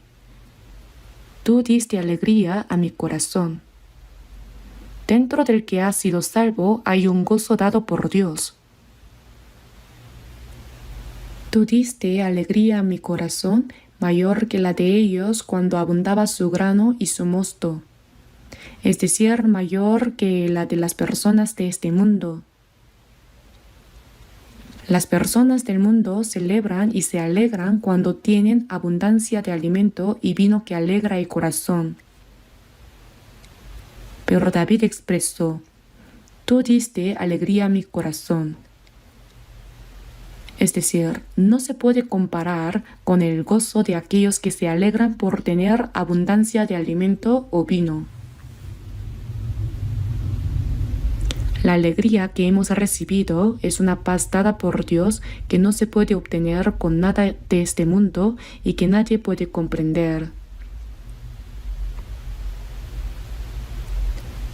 «Tú diste alegría a mi corazón». Dentro del que ha sido salvo hay un gozo dado por Dios. Tú diste alegría a mi corazón mayor que la de ellos cuando abundaba su grano y su mosto, es decir, mayor que la de las personas de este mundo. Las personas del mundo celebran y se alegran cuando tienen abundancia de alimento y vino que alegra el corazón. Pero David expresó: «Tú diste alegría a mi corazón». Es decir, no se puede comparar con el gozo de aquellos que se alegran por tener abundancia de alimento o vino. La alegría que hemos recibido es una paz dada por Dios que no se puede obtener con nada de este mundo y que nadie puede comprender.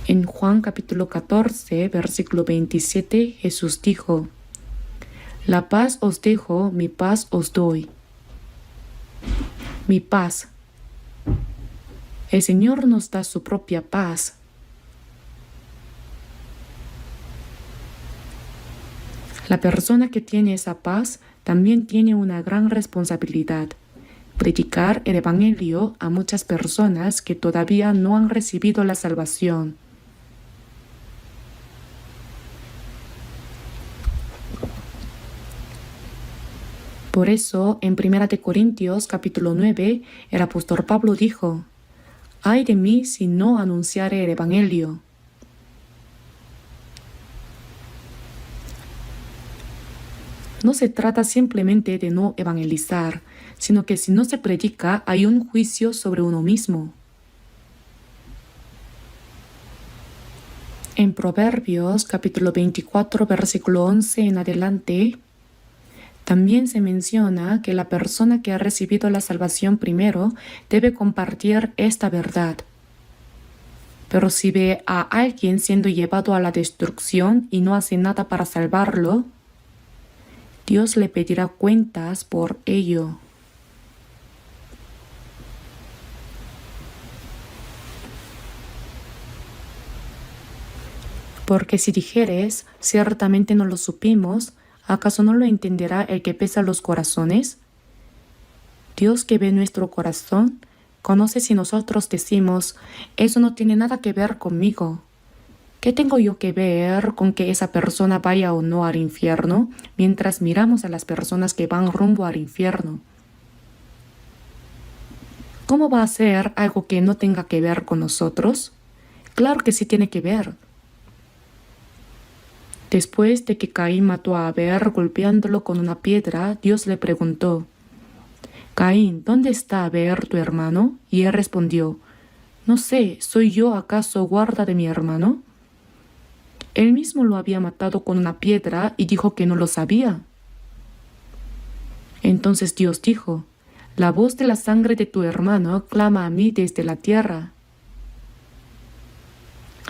En Juan capítulo 14, versículo 27, Jesús dijo: «La paz os dejo, mi paz os doy». Mi paz. El Señor nos da su propia paz. La persona que tiene esa paz también tiene una gran responsabilidad: predicar el Evangelio a muchas personas que todavía no han recibido la salvación. Por eso, en 1 Corintios capítulo 9, el apóstol Pablo dijo: «Ay de mí si no anunciare el Evangelio». No se trata simplemente de no evangelizar, sino que si no se predica hay un juicio sobre uno mismo. En Proverbios capítulo 24, versículo 11 en adelante, también se menciona que la persona que ha recibido la salvación primero debe compartir esta verdad. Pero si ve a alguien siendo llevado a la destrucción y no hace nada para salvarlo, Dios le pedirá cuentas por ello. Porque si dijeres, ciertamente no lo supimos, ¿acaso no lo entenderá el que pesa los corazones? Dios que ve nuestro corazón, conoce si nosotros decimos, eso no tiene nada que ver conmigo. ¿Qué tengo yo que ver con que esa persona vaya o no al infierno mientras miramos a las personas que van rumbo al infierno? ¿Cómo va a ser algo que no tenga que ver con nosotros? Claro que sí tiene que ver. Después de que Caín mató a Abel golpeándolo con una piedra, Dios le preguntó, Caín, ¿dónde está Abel, tu hermano? Y él respondió, no sé, ¿soy yo acaso guarda de mi hermano? Él mismo lo había matado con una piedra y dijo que no lo sabía. Entonces Dios dijo, la voz de la sangre de tu hermano clama a mí desde la tierra.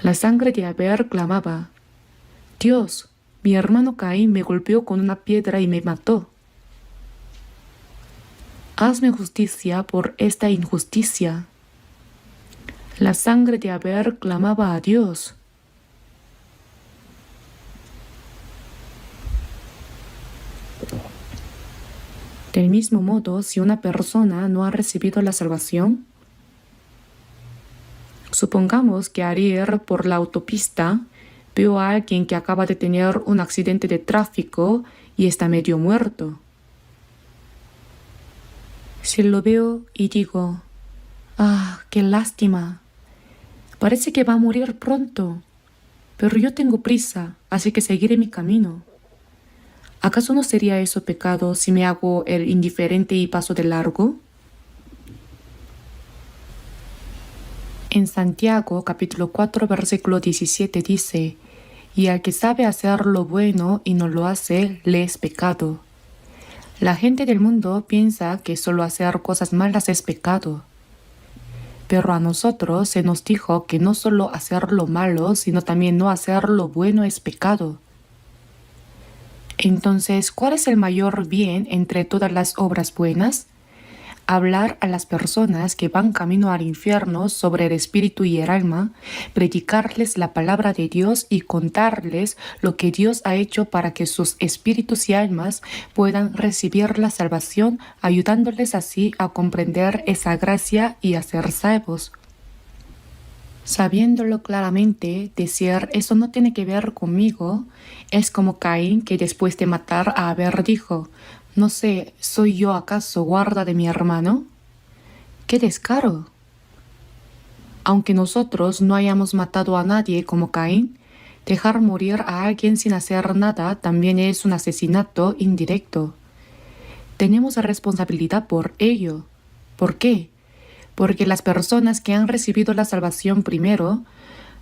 La sangre de Abel clamaba, Dios, mi hermano Caín me golpeó con una piedra y me mató. Hazme justicia por esta injusticia. La sangre de Abel clamaba a Dios. Del mismo modo, si una persona no ha recibido la salvación, supongamos que al ir por la autopista veo a alguien que acaba de tener un accidente de tráfico y está medio muerto. Si lo veo y digo, qué lástima, parece que va a morir pronto, pero yo tengo prisa, así que seguiré mi camino. ¿Acaso no sería eso pecado si me hago el indiferente y paso de largo? En Santiago capítulo 4 versículo 17 dice, y al que sabe hacer lo bueno y no lo hace, le es pecado. La gente del mundo piensa que solo hacer cosas malas es pecado. Pero a nosotros se nos dijo que no solo hacer lo malo, sino también no hacer lo bueno es pecado. Entonces, ¿cuál es el mayor bien entre todas las obras buenas? Hablar a las personas que van camino al infierno sobre el espíritu y el alma, predicarles la palabra de Dios y contarles lo que Dios ha hecho para que sus espíritus y almas puedan recibir la salvación, ayudándoles así a comprender esa gracia y a ser salvos. Sabiéndolo claramente, decir eso no tiene que ver conmigo, es como Caín que después de matar a Abel dijo, no sé, ¿soy yo acaso guarda de mi hermano? ¡Qué descaro! Aunque nosotros no hayamos matado a nadie como Caín, dejar morir a alguien sin hacer nada también es un asesinato indirecto. Tenemos responsabilidad por ello. ¿Por qué? Porque las personas que han recibido la salvación primero,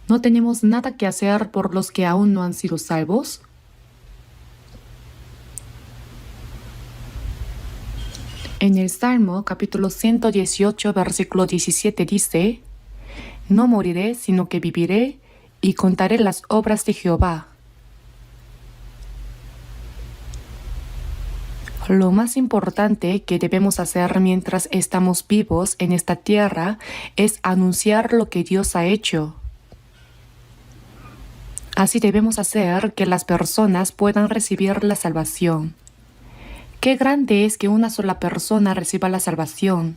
¿no tenemos nada que hacer por los que aún no han sido salvos? En el Salmo capítulo 118 versículo 17 dice, no moriré sino que viviré y contaré las obras de Jehová. Lo más importante que debemos hacer mientras estamos vivos en esta tierra es anunciar lo que Dios ha hecho. Así debemos hacer que las personas puedan recibir la salvación. Qué grande es que una sola persona reciba la salvación.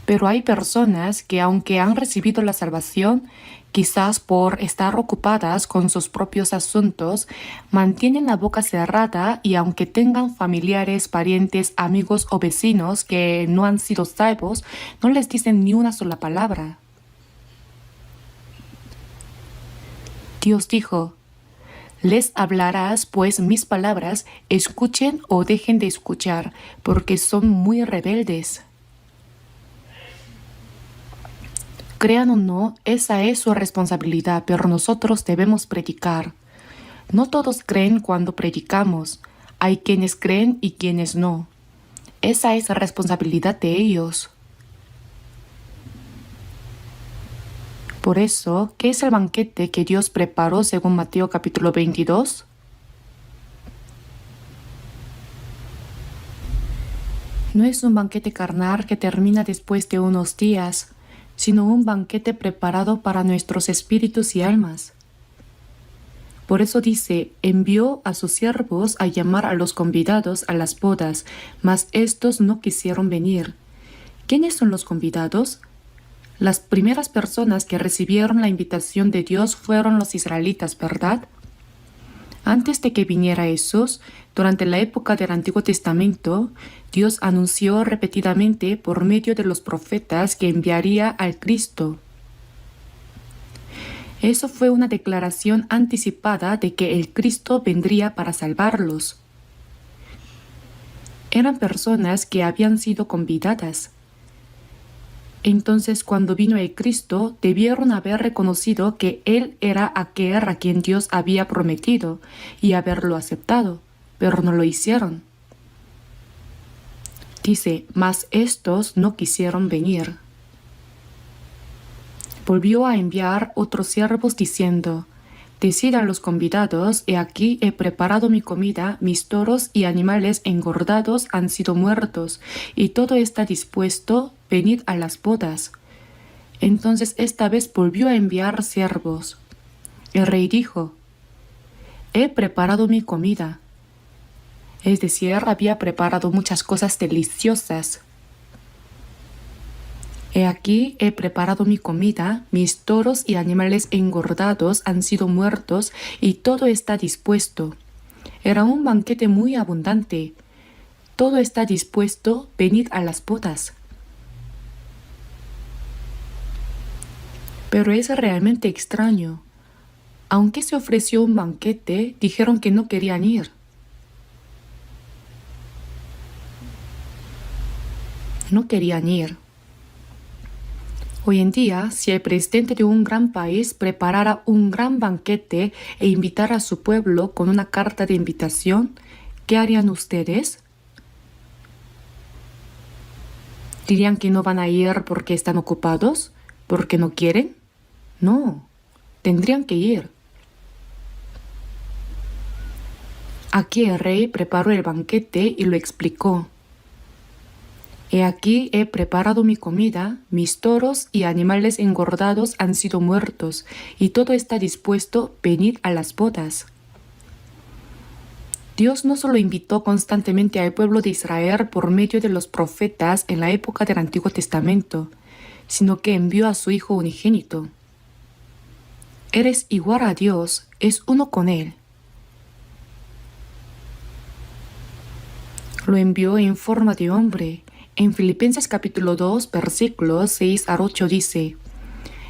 Pero hay personas que aunque han recibido la salvación, quizás por estar ocupadas con sus propios asuntos, mantienen la boca cerrada y aunque tengan familiares, parientes, amigos o vecinos que no han sido salvos, no les dicen ni una sola palabra. Dios dijo, les hablarás pues mis palabras, escuchen o dejen de escuchar, porque son muy rebeldes. Crean o no, esa es su responsabilidad, pero nosotros debemos predicar. No todos creen cuando predicamos. Hay quienes creen y quienes no. Esa es la responsabilidad de ellos. Por eso, ¿qué es el banquete que Dios preparó según Mateo capítulo 22? No es un banquete carnal que termina después de unos días, sino un banquete preparado para nuestros espíritus y almas. Por eso dice, envió a sus siervos a llamar a los convidados a las bodas, mas estos no quisieron venir. ¿Quiénes son los convidados? Las primeras personas que recibieron la invitación de Dios fueron los israelitas, ¿verdad? Antes de que viniera Jesús, durante la época del Antiguo Testamento, Dios anunció repetidamente por medio de los profetas que enviaría al Cristo. Eso fue una declaración anticipada de que el Cristo vendría para salvarlos. Eran personas que habían sido convidadas. Entonces, cuando vino el Cristo, debieron haber reconocido que Él era aquel a quien Dios había prometido y haberlo aceptado, pero no lo hicieron. Dice, mas estos no quisieron venir. Volvió a enviar otros siervos diciendo, decid a los convidados, he aquí he preparado mi comida, mis toros y animales engordados han sido muertos, y todo está dispuesto, venid a las bodas. Entonces esta vez volvió a enviar siervos. El rey dijo, he preparado mi comida. Es decir, había preparado muchas cosas deliciosas. He aquí he preparado mi comida, mis toros y animales engordados han sido muertos y todo está dispuesto. Era un banquete muy abundante. Todo está dispuesto, venid a las bodas. Pero es realmente extraño. Aunque se ofreció un banquete, dijeron que no querían ir. No querían ir. Hoy en día, si el presidente de un gran país preparara un gran banquete e invitara a su pueblo con una carta de invitación, ¿qué harían ustedes? ¿Dirían que no van a ir porque están ocupados? ¿Porque no quieren? No, tendrían que ir. Aquí el rey preparó el banquete y lo explicó. He aquí he preparado mi comida, mis toros y animales engordados han sido muertos, y todo está dispuesto, venid a las bodas. Dios no solo invitó constantemente al pueblo de Israel por medio de los profetas en la época del Antiguo Testamento, sino que envió a su Hijo unigénito. Eres igual a Dios, es uno con Él. Lo envió en forma de hombre. En Filipenses capítulo 2, versículos 6 al 8 dice,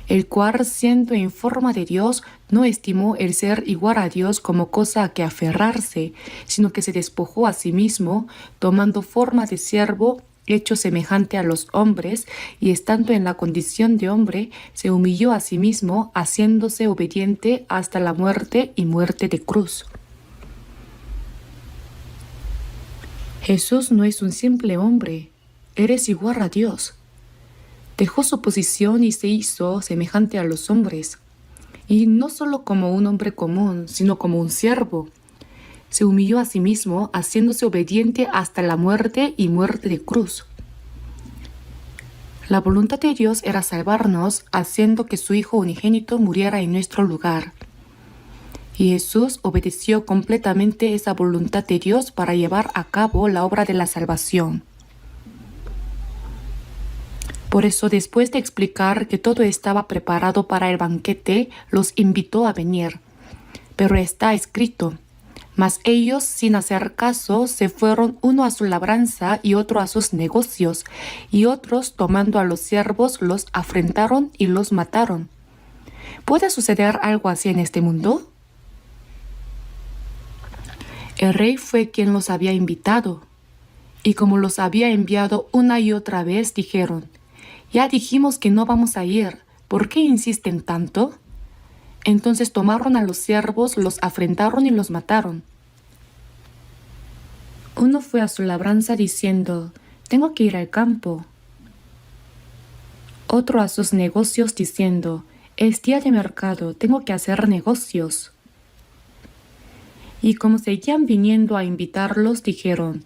el cual siendo en forma de Dios, no estimó el ser igual a Dios como cosa a que aferrarse, sino que se despojó a sí mismo, tomando forma de siervo, hecho semejante a los hombres, y estando en la condición de hombre, se humilló a sí mismo, haciéndose obediente hasta la muerte y muerte de cruz. Jesús no es un simple hombre. Eres igual a Dios. Dejó su posición y se hizo semejante a los hombres. Y no solo como un hombre común, sino como un siervo. Se humilló a sí mismo, haciéndose obediente hasta la muerte y muerte de cruz. La voluntad de Dios era salvarnos, haciendo que su Hijo unigénito muriera en nuestro lugar. Y Jesús obedeció completamente esa voluntad de Dios para llevar a cabo la obra de la salvación. Por eso, después de explicar que todo estaba preparado para el banquete, los invitó a venir. Pero está escrito, mas ellos, sin hacer caso, se fueron uno a su labranza y otro a sus negocios, y otros, tomando a los siervos, los afrentaron y los mataron. ¿Puede suceder algo así en este mundo? El rey fue quien los había invitado, y como los había enviado una y otra vez, dijeron, ya dijimos que no vamos a ir, ¿por qué insisten tanto? Entonces tomaron a los siervos, los afrentaron y los mataron. Uno fue a su labranza diciendo, tengo que ir al campo. Otro a sus negocios diciendo, es día de mercado, tengo que hacer negocios. Y como seguían viniendo a invitarlos, dijeron,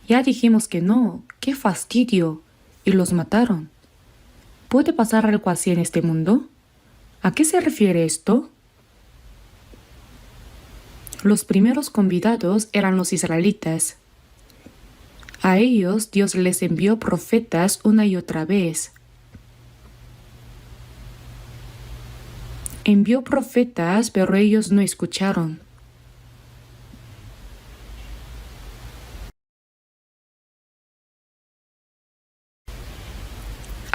ya dijimos que no, ¡Qué fastidio! Y los mataron. ¿Puede pasar algo así en este mundo? ¿A qué se refiere esto? Los primeros convidados eran los israelitas. A ellos Dios les envió profetas una y otra vez. Envió profetas, pero ellos no escucharon.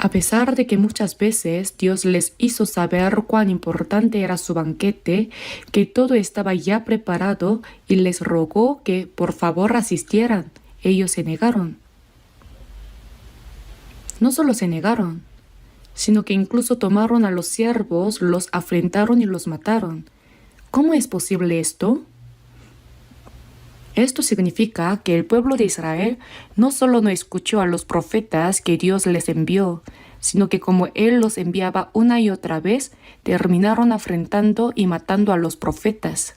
A pesar de que muchas veces Dios les hizo saber cuán importante era su banquete, que todo estaba ya preparado y les rogó que por favor asistieran, ellos se negaron. No solo se negaron, sino que incluso tomaron a los siervos, los afrentaron y los mataron. ¿Cómo es posible esto? Esto significa que el pueblo de Israel no solo no escuchó a los profetas que Dios les envió, sino que como Él los enviaba una y otra vez, terminaron afrentando y matando a los profetas.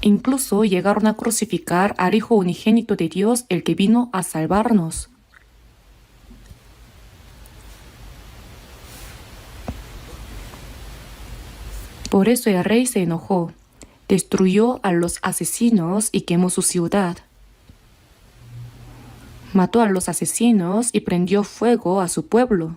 Incluso llegaron a crucificar al Hijo unigénito de Dios, el que vino a salvarnos. Por eso el rey se enojó, destruyó a los asesinos y quemó su ciudad. Mató a los asesinos y prendió fuego a su pueblo.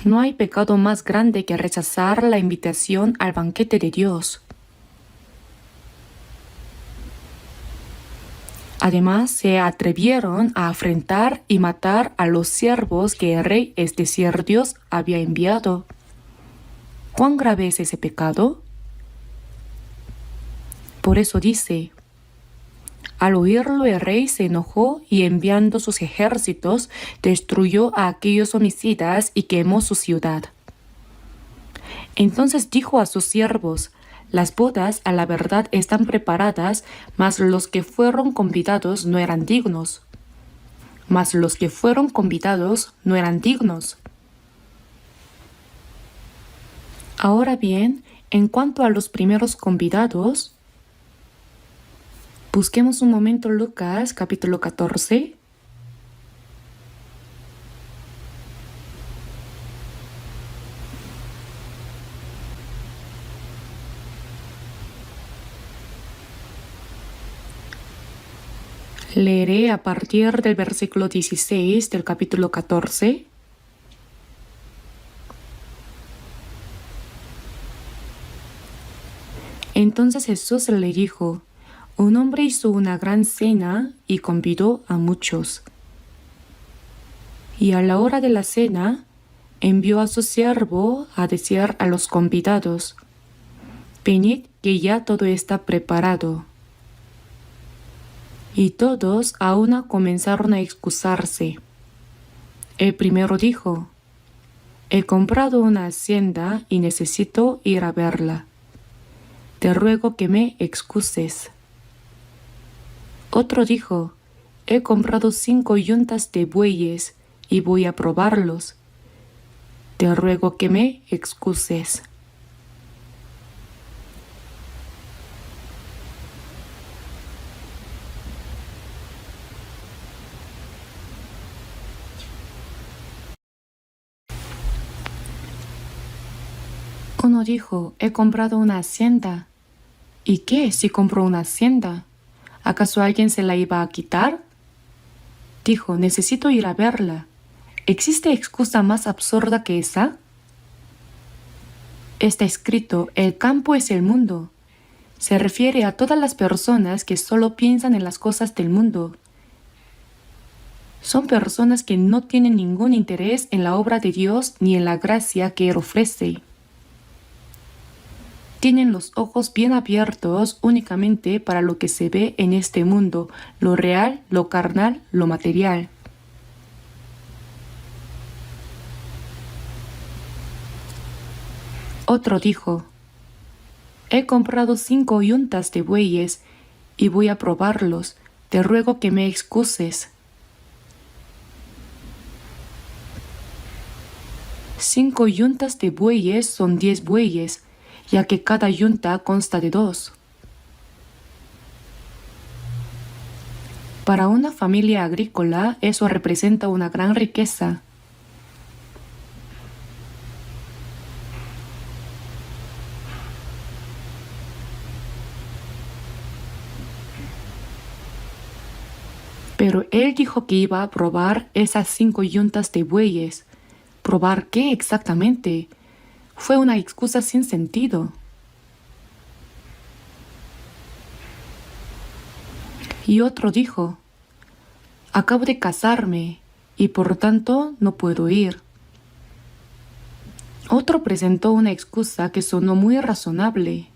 No hay pecado más grande que rechazar la invitación al banquete de Dios. Además, se atrevieron a afrentar y matar a los siervos que el rey, es decir, Dios, había enviado. ¿Cuán grave es ese pecado? Por eso dice: al oírlo el rey se enojó y enviando sus ejércitos destruyó a aquellos homicidas y quemó su ciudad. Entonces dijo a sus siervos: las bodas a la verdad están preparadas, mas los que fueron convidados no eran dignos. Ahora bien, en cuanto a los primeros convidados, busquemos un momento Lucas capítulo 14. Leeré a partir del versículo 16 del capítulo 14. Entonces Jesús le dijo: un hombre hizo una gran cena y convidó a muchos. Y a la hora de la cena, envió a su siervo a decir a los convidados: venid, que ya todo está preparado. Y todos a una comenzaron a excusarse. El primero dijo: he comprado una hacienda y necesito ir a verla. Te ruego que me excuses. Otro dijo: he comprado 5 yuntas de bueyes y voy a probarlos. Te ruego que me excuses. Uno dijo: he comprado una hacienda. ¿Y qué si compró una hacienda? ¿Acaso alguien se la iba a quitar? Dijo: necesito ir a verla. ¿Existe excusa más absurda que esa? Está escrito: el campo es el mundo. Se refiere a todas las personas que solo piensan en las cosas del mundo. Son personas que no tienen ningún interés en la obra de Dios ni en la gracia que Él ofrece. Tienen los ojos bien abiertos únicamente para lo que se ve en este mundo, lo real, lo carnal, lo material. Otro dijo: he comprado 5 yuntas de bueyes y voy a probarlos. Te ruego que me excuses. 5 yuntas de bueyes son 10 bueyes, ya que cada yunta consta de 2. Para una familia agrícola, eso representa una gran riqueza. Pero él dijo que iba a probar esas 5 yuntas de bueyes. ¿Probar qué exactamente? Fue una excusa sin sentido. Y otro dijo, acabo de casarme y por tanto no puedo ir. Otro presentó una excusa que sonó muy razonable.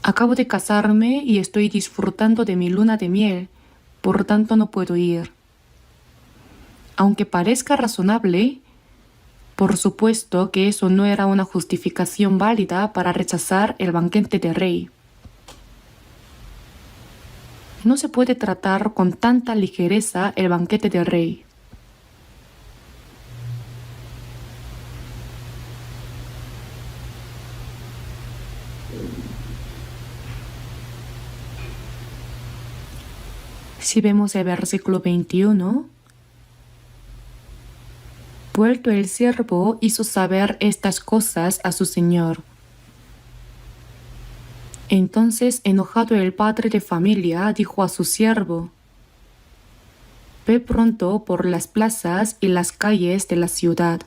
Acabo de casarme y estoy disfrutando de mi luna de miel, por tanto no puedo ir. Aunque parezca razonable, por supuesto que eso no era una justificación válida para rechazar el banquete del rey. No se puede tratar con tanta ligereza el banquete del rey. Si vemos el versículo 21, vuelto el siervo hizo saber estas cosas a su señor. Entonces, enojado el padre de familia, dijo a su siervo, ve pronto por las plazas y las calles de la ciudad,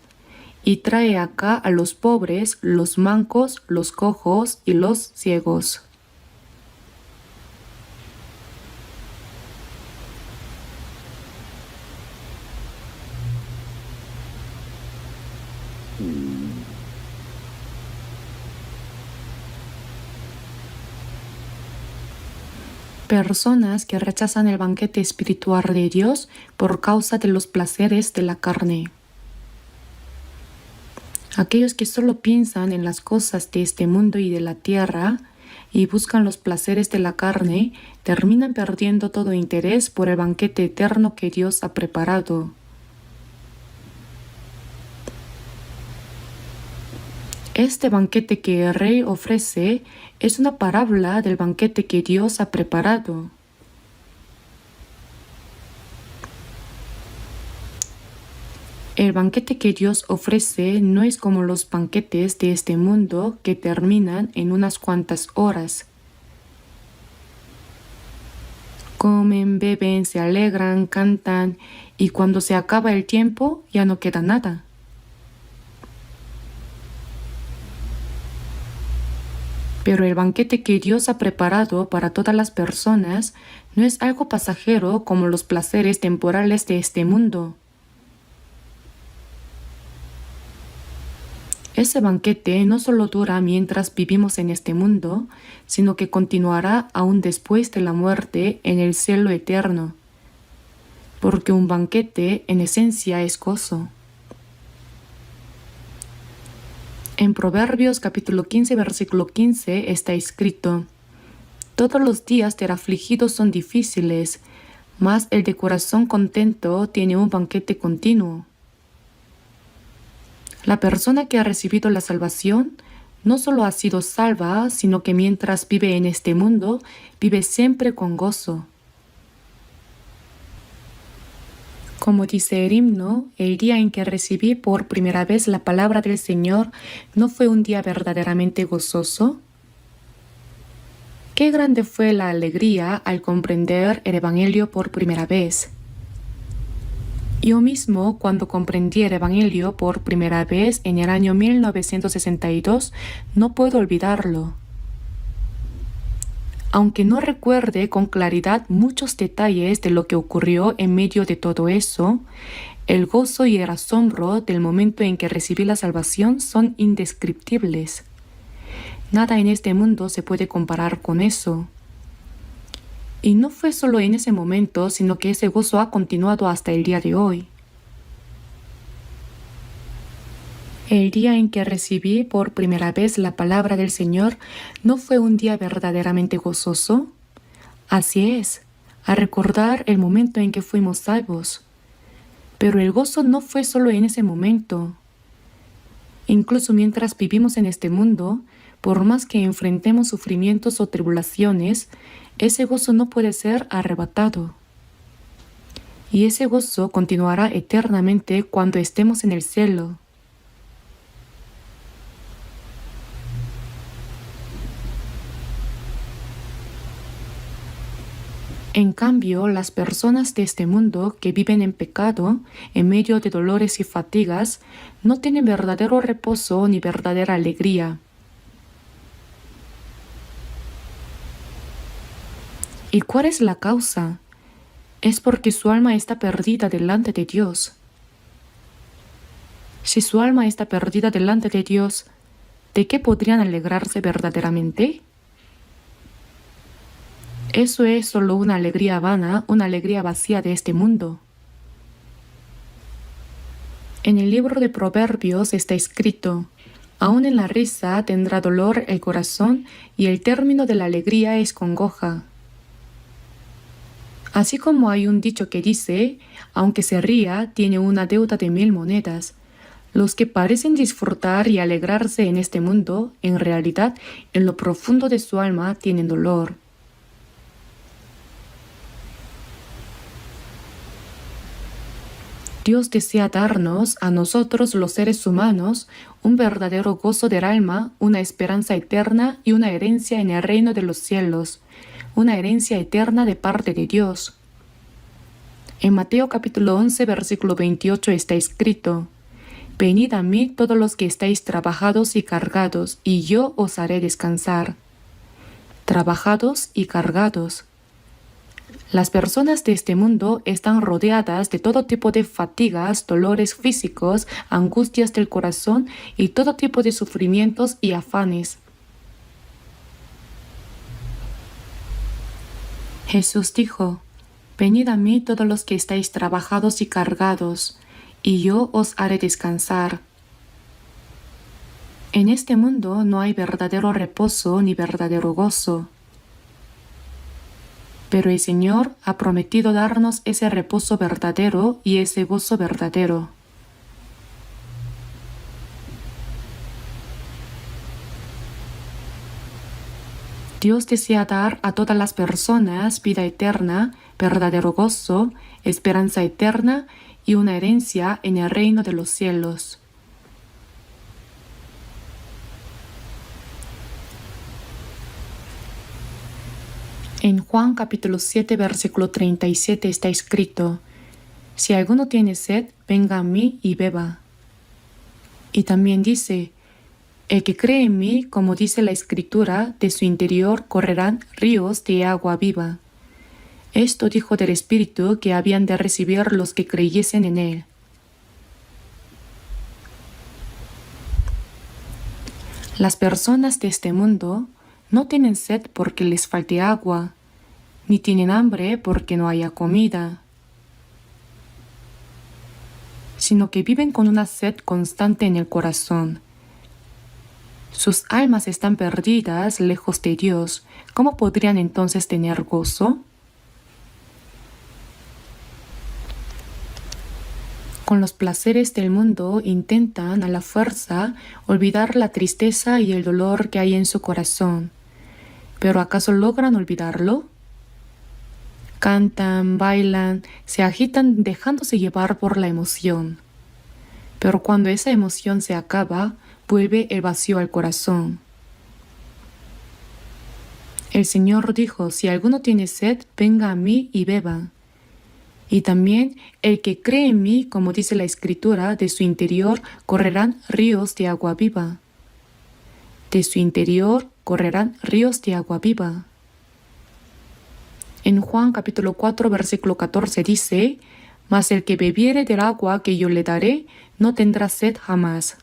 y trae acá a los pobres, los mancos, los cojos y los ciegos. Personas que rechazan el banquete espiritual de Dios por causa de los placeres de la carne. Aquellos que solo piensan en las cosas de este mundo y de la tierra y buscan los placeres de la carne, terminan perdiendo todo interés por el banquete eterno que Dios ha preparado. Este banquete que el rey ofrece es una parábola del banquete que Dios ha preparado. El banquete que Dios ofrece no es como los banquetes de este mundo que terminan en unas cuantas horas. Comen, beben, se alegran, cantan y cuando se acaba el tiempo ya no queda nada. Pero el banquete que Dios ha preparado para todas las personas no es algo pasajero como los placeres temporales de este mundo. Ese banquete no solo dura mientras vivimos en este mundo, sino que continuará aún después de la muerte en el cielo eterno. Porque un banquete en esencia es gozo. En Proverbios capítulo 15, versículo 15 está escrito, todos los días del afligido son difíciles, mas el de corazón contento tiene un banquete continuo. La persona que ha recibido la salvación no solo ha sido salva, sino que mientras vive en este mundo, vive siempre con gozo. Como dice el himno, el día en que recibí por primera vez la palabra del Señor, ¿no fue un día verdaderamente gozoso? Qué grande fue la alegría al comprender el Evangelio por primera vez. Yo mismo, cuando comprendí el Evangelio por primera vez en el año 1962, no puedo olvidarlo. Aunque no recuerde con claridad muchos detalles de lo que ocurrió en medio de todo eso, el gozo y el asombro del momento en que recibí la salvación son indescriptibles. Nada en este mundo se puede comparar con eso. Y no fue solo en ese momento, sino que ese gozo ha continuado hasta el día de hoy. El día en que recibí por primera vez la palabra del Señor, ¿no fue un día verdaderamente gozoso? Así es, a recordar el momento en que fuimos salvos. Pero el gozo no fue solo en ese momento. Incluso mientras vivimos en este mundo, por más que enfrentemos sufrimientos o tribulaciones, ese gozo no puede ser arrebatado. Y ese gozo continuará eternamente cuando estemos en el cielo. En cambio, las personas de este mundo que viven en pecado, en medio de dolores y fatigas, no tienen verdadero reposo ni verdadera alegría. ¿Y cuál es la causa? Es porque su alma está perdida delante de Dios. Si su alma está perdida delante de Dios, ¿de qué podrían alegrarse verdaderamente? Eso es solo una alegría vana, una alegría vacía de este mundo. En el libro de Proverbios está escrito: aún en la risa tendrá dolor el corazón y el término de la alegría es congoja. Así como hay un dicho que dice: aunque se ría, tiene una deuda de 1000 monedas. Los que parecen disfrutar y alegrarse en este mundo, en realidad, en lo profundo de su alma, tienen dolor. Dios desea darnos, a nosotros los seres humanos, un verdadero gozo del alma, una esperanza eterna y una herencia en el reino de los cielos, una herencia eterna de parte de Dios. En Mateo capítulo 11, versículo 28 está escrito: venid a mí todos los que estáis trabajados y cargados, y yo os haré descansar. Trabajados y cargados. Las personas de este mundo están rodeadas de todo tipo de fatigas, dolores físicos, angustias del corazón y todo tipo de sufrimientos y afanes. Jesús dijo: venid a mí todos los que estáis trabajados y cargados, y yo os haré descansar. En este mundo no hay verdadero reposo ni verdadero gozo. Pero el Señor ha prometido darnos ese reposo verdadero y ese gozo verdadero. Dios desea dar a todas las personas vida eterna, verdadero gozo, esperanza eterna y una herencia en el reino de los cielos. En Juan capítulo 7, versículo 37 está escrito: si alguno tiene sed, venga a mí y beba. Y también dice: el que cree en mí, como dice la Escritura, de su interior correrán ríos de agua viva. Esto dijo del Espíritu que habían de recibir los que creyesen en él. Las personas de este mundo no tienen sed porque les falte agua, ni tienen hambre porque no haya comida, sino que viven con una sed constante en el corazón. Sus almas están perdidas lejos de Dios. ¿Cómo podrían entonces tener gozo? Con los placeres del mundo intentan a la fuerza olvidar la tristeza y el dolor que hay en su corazón. ¿Pero acaso logran olvidarlo? Cantan, bailan, se agitan dejándose llevar por la emoción. Pero cuando esa emoción se acaba, vuelve el vacío al corazón. El Señor dijo: si alguno tiene sed, venga a mí y beba. Y también el que cree en mí, como dice la Escritura, de su interior correrán ríos de agua viva. De su interior correrán ríos de agua viva. En Juan capítulo 4, versículo 14 dice: mas el que bebiere del agua que yo le daré, no tendrá sed jamás,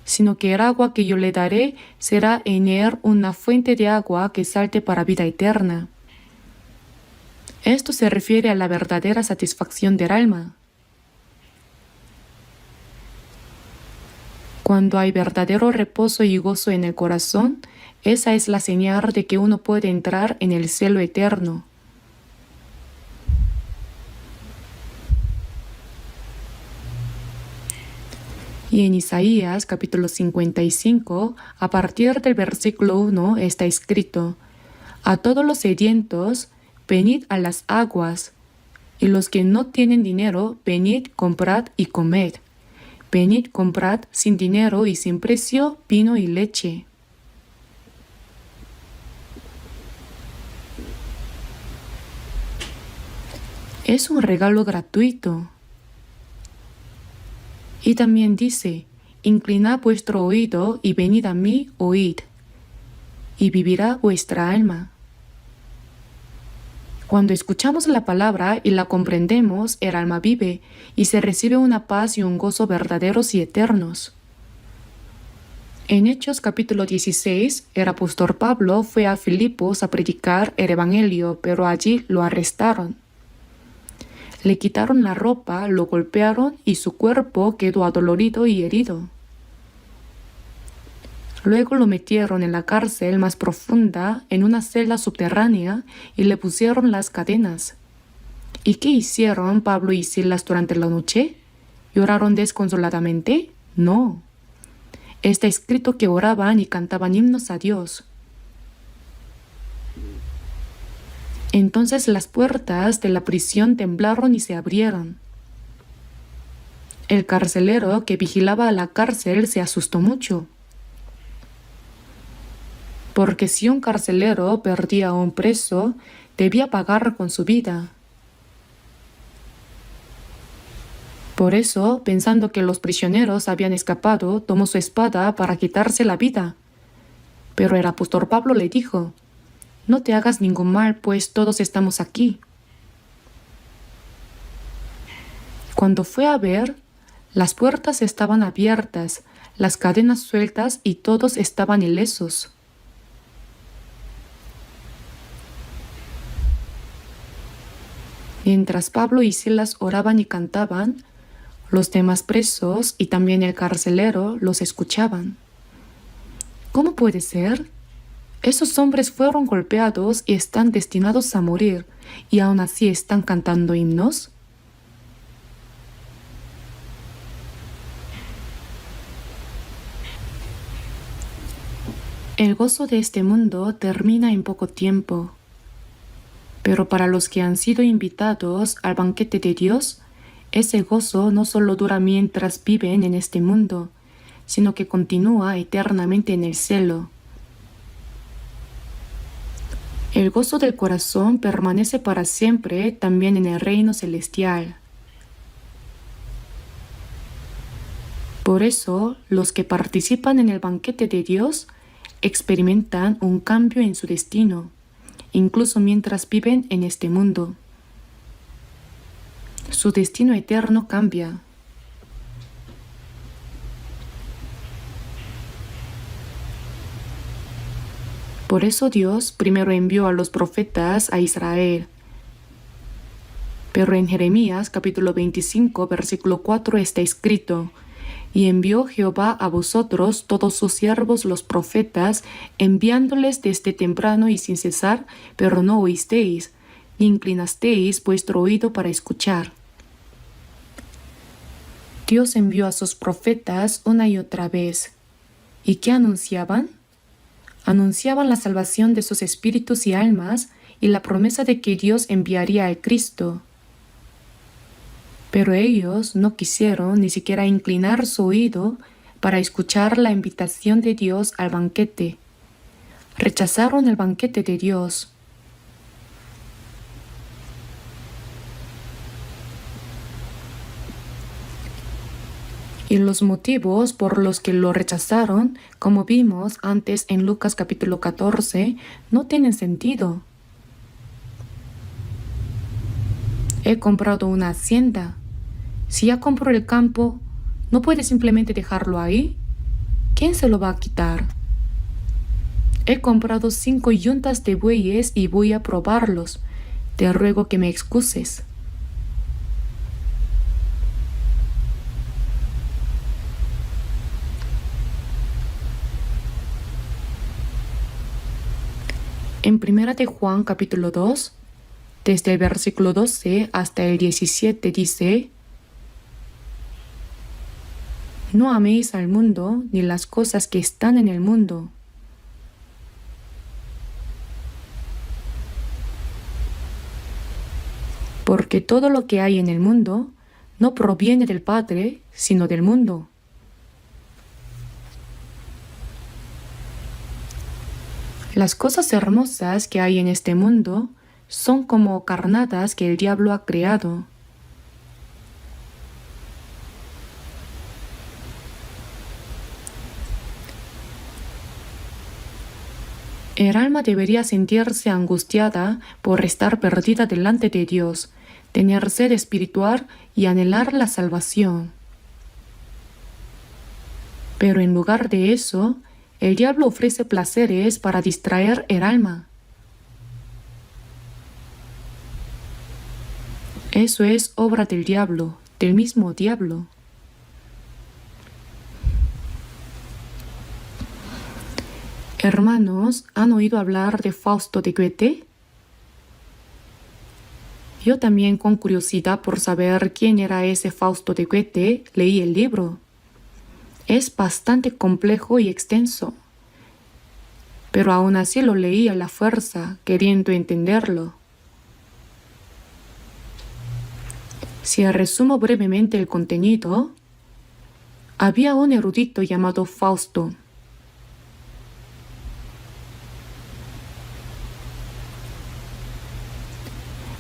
sino que el agua que yo le daré será en él una fuente de agua que salte para vida eterna. Esto se refiere a la verdadera satisfacción del alma. Cuando hay verdadero reposo y gozo en el corazón, esa es la señal de que uno puede entrar en el cielo eterno. Y en Isaías capítulo 55, a partir del versículo 1 está escrito: a todos los sedientos, venid a las aguas, y los que no tienen dinero, venid, comprad y comed. Venid, comprad sin dinero y sin precio vino y leche. Es un regalo gratuito. Y también dice: inclinad vuestro oído y venid a mí, oíd, y vivirá vuestra alma. Cuando escuchamos la palabra y la comprendemos, el alma vive y se recibe una paz y un gozo verdaderos y eternos. En Hechos capítulo 16, el apóstol Pablo fue a Filipos a predicar el evangelio, pero allí lo arrestaron. Le quitaron la ropa, lo golpearon y su cuerpo quedó adolorido y herido. Luego lo metieron en la cárcel más profunda, en una celda subterránea, y le pusieron las cadenas. ¿Y qué hicieron Pablo y Silas durante la noche? ¿Lloraron desconsoladamente? No. Está escrito que oraban y cantaban himnos a Dios. Entonces las puertas de la prisión temblaron y se abrieron. El carcelero que vigilaba la cárcel se asustó mucho. Porque si un carcelero perdía a un preso, debía pagar con su vida. Por eso, pensando que los prisioneros habían escapado, tomó su espada para quitarse la vida. Pero el apóstol Pablo le dijo: no te hagas ningún mal, pues todos estamos aquí. Cuando fue a ver, las puertas estaban abiertas, las cadenas sueltas y todos estaban ilesos. Mientras Pablo y Silas oraban y cantaban, los demás presos y también el carcelero los escuchaban. ¿Cómo puede ser? Esos hombres fueron golpeados y están destinados a morir, y aún así están cantando himnos. El gozo de este mundo termina en poco tiempo. Pero para los que han sido invitados al banquete de Dios, ese gozo no solo dura mientras viven en este mundo, sino que continúa eternamente en el cielo. El gozo del corazón permanece para siempre también en el reino celestial. Por eso, los que participan en el banquete de Dios experimentan un cambio en su destino, incluso mientras viven en este mundo. Su destino eterno cambia. Por eso Dios primero envió a los profetas a Israel. Pero en Jeremías capítulo 25, versículo 4 está escrito: y envió Jehová a vosotros todos sus siervos los profetas, enviándoles desde temprano y sin cesar, pero no oísteis, ni inclinasteis vuestro oído para escuchar. Dios envió a sus profetas una y otra vez. ¿Y qué anunciaban? Anunciaban la salvación de sus espíritus y almas y la promesa de que Dios enviaría al Cristo. Pero ellos no quisieron ni siquiera inclinar su oído para escuchar la invitación de Dios al banquete. Rechazaron el banquete de Dios. Y los motivos por los que lo rechazaron, como vimos antes en Lucas capítulo 14, no tienen sentido. He comprado una hacienda. Si ya compró el campo, ¿no puede simplemente dejarlo ahí? ¿Quién se lo va a quitar? He comprado 5 yuntas de bueyes y voy a probarlos. Te ruego que me excuses. En 1 de Juan capítulo 2, desde el versículo 12 hasta el 17 dice: No améis al mundo ni las cosas que están en el mundo. Porque todo lo que hay en el mundo no proviene del Padre, sino del mundo. Las cosas hermosas que hay en este mundo son como carnadas que el diablo ha creado. El alma debería sentirse angustiada por estar perdida delante de Dios, tener sed espiritual y anhelar la salvación. Pero en lugar de eso, el diablo ofrece placeres para distraer el alma. Eso es obra del diablo, del mismo diablo. Hermanos, ¿han oído hablar de Fausto de Goethe? Yo también, con curiosidad por saber quién era ese Fausto de Goethe, leí el libro. Es bastante complejo y extenso, pero aún así lo leí a la fuerza, queriendo entenderlo. Si resumo brevemente el contenido, había un erudito llamado Fausto.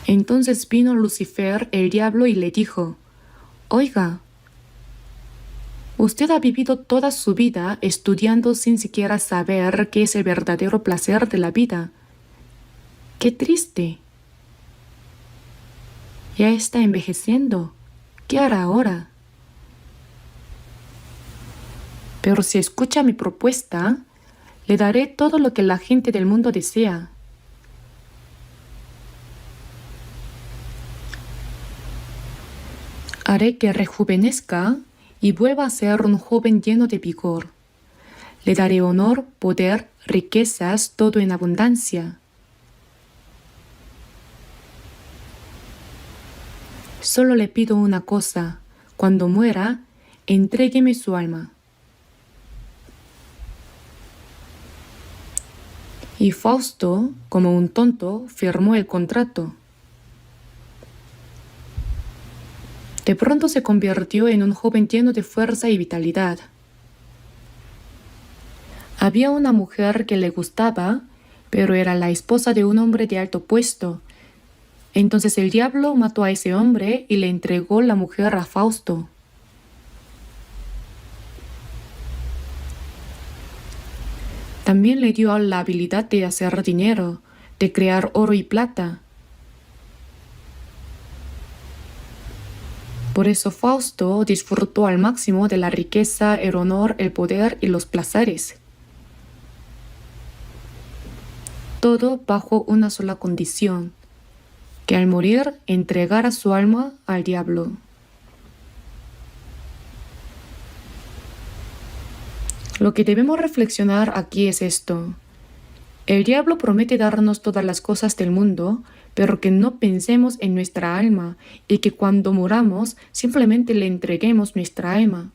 Entonces vino Lucifer, el diablo, y le dijo: Oiga, usted ha vivido toda su vida estudiando sin siquiera saber qué es el verdadero placer de la vida. ¡Qué triste! Ya está envejeciendo. ¿Qué hará ahora? Pero si escucha mi propuesta, le daré todo lo que la gente del mundo desea. Haré que rejuvenezca y vuelva a ser un joven lleno de vigor. Le daré honor, poder, riquezas, todo en abundancia. Solo le pido una cosa: cuando muera, entrégueme su alma. Y Fausto, como un tonto, firmó el contrato. De pronto se convirtió en un joven lleno de fuerza y vitalidad. Había una mujer que le gustaba, pero era la esposa de un hombre de alto puesto. Entonces el diablo mató a ese hombre y le entregó la mujer a Fausto. También le dio la habilidad de hacer dinero, de crear oro y plata. Por eso Fausto disfrutó al máximo de la riqueza, el honor, el poder y los placeres. Todo bajo una sola condición: que al morir entregara su alma al diablo. Lo que debemos reflexionar aquí es esto: el diablo promete darnos todas las cosas del mundo, pero que no pensemos en nuestra alma y que cuando muramos simplemente le entreguemos nuestra alma.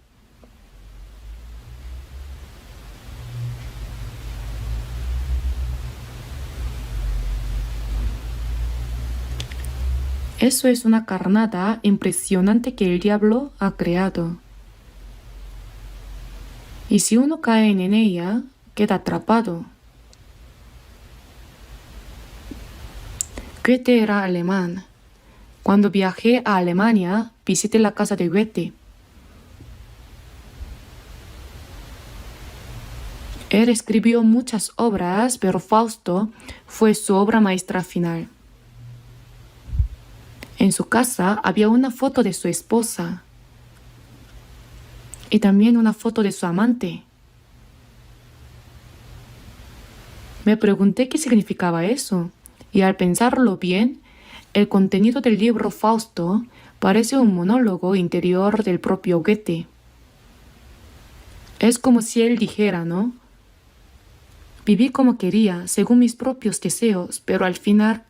Eso es una carnada impresionante que el diablo ha creado. Y si uno cae en ella, queda atrapado. Goethe era alemán. Cuando viajé a Alemania, visité la casa de Goethe. Él escribió muchas obras, pero Fausto fue su obra maestra final. En su casa había una foto de su esposa y también una foto de su amante. Me pregunté qué significaba eso, y al pensarlo bien, el contenido del libro Fausto parece un monólogo interior del propio Goethe. Es como si él dijera, ¿no? Viví como quería, según mis propios deseos, pero al final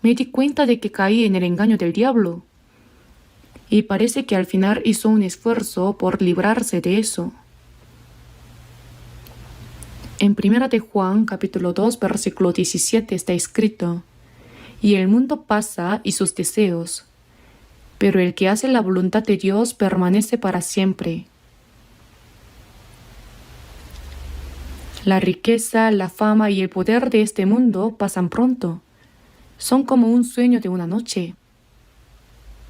me di cuenta de que caí en el engaño del diablo. Y parece que al final hizo un esfuerzo por librarse de eso. En 1 de Juan, capítulo 2, versículo 17 está escrito: y el mundo pasa y sus deseos, pero el que hace la voluntad de Dios permanece para siempre. La riqueza, la fama y el poder de este mundo pasan pronto. Son como un sueño de una noche.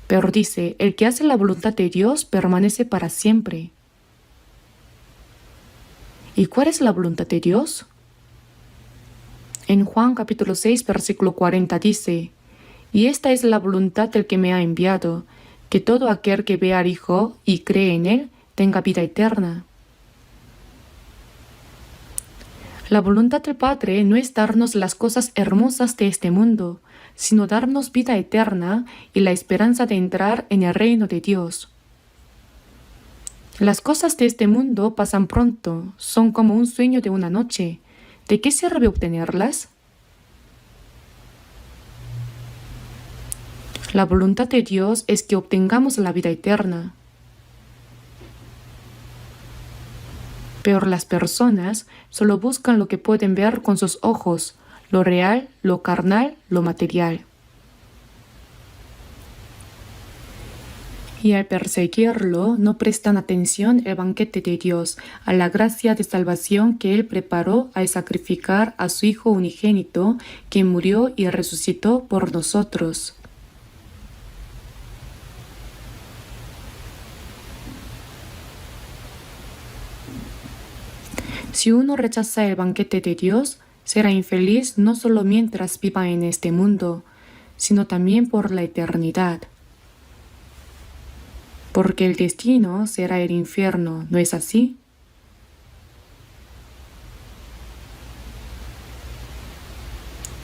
Pero dice, el que hace la voluntad de Dios permanece para siempre. ¿Y cuál es la voluntad de Dios? En Juan capítulo 6, versículo 40 dice: y esta es la voluntad del que me ha enviado, que todo aquel que vea al Hijo y cree en Él tenga vida eterna. La voluntad del Padre no es darnos las cosas hermosas de este mundo, sino darnos vida eterna y la esperanza de entrar en el reino de Dios. Las cosas de este mundo pasan pronto, son como un sueño de una noche. ¿De qué sirve obtenerlas? La voluntad de Dios es que obtengamos la vida eterna. Pero las personas solo buscan lo que pueden ver con sus ojos, lo real, lo carnal, lo material. Y al perseguirlo no prestan atención al banquete de Dios, a la gracia de salvación que Él preparó al sacrificar a su Hijo unigénito, que murió y resucitó por nosotros. Si uno rechaza el banquete de Dios, será infeliz no solo mientras viva en este mundo, sino también por la eternidad. Porque el destino será el infierno, ¿no es así?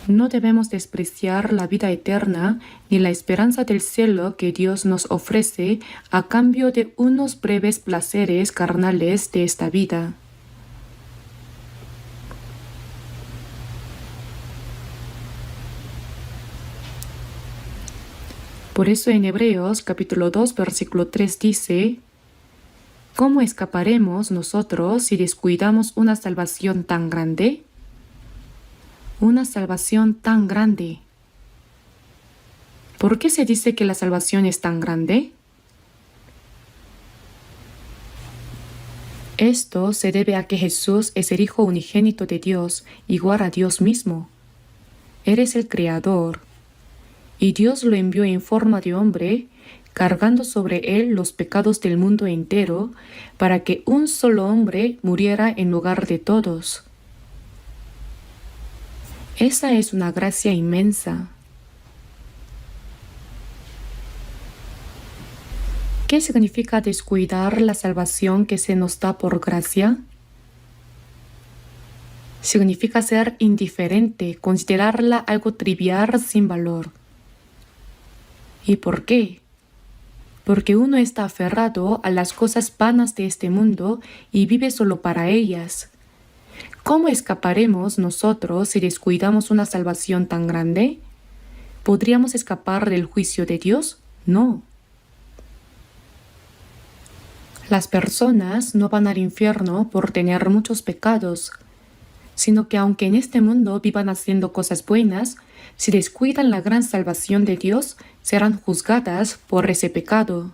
No debemos despreciar la vida eterna ni la esperanza del cielo que Dios nos ofrece a cambio de unos breves placeres carnales de esta vida. Por eso en Hebreos capítulo 2 versículo 3 dice: ¿cómo escaparemos nosotros si descuidamos una salvación tan grande? Una salvación tan grande. ¿Por qué se dice que la salvación es tan grande? Esto se debe a que Jesús es el Hijo unigénito de Dios, igual a Dios mismo. Él es el Creador. Y Dios lo envió en forma de hombre, cargando sobre él los pecados del mundo entero, para que un solo hombre muriera en lugar de todos. Esa es una gracia inmensa. ¿Qué significa descuidar la salvación que se nos da por gracia? Significa ser indiferente, considerarla algo trivial sin valor. ¿Y por qué? Porque uno está aferrado a las cosas vanas de este mundo y vive solo para ellas. ¿Cómo escaparemos nosotros si descuidamos una salvación tan grande? ¿Podríamos escapar del juicio de Dios? No. Las personas no van al infierno por tener muchos pecados, sino que aunque en este mundo vivan haciendo cosas buenas, si descuidan la gran salvación de Dios, serán juzgadas por ese pecado.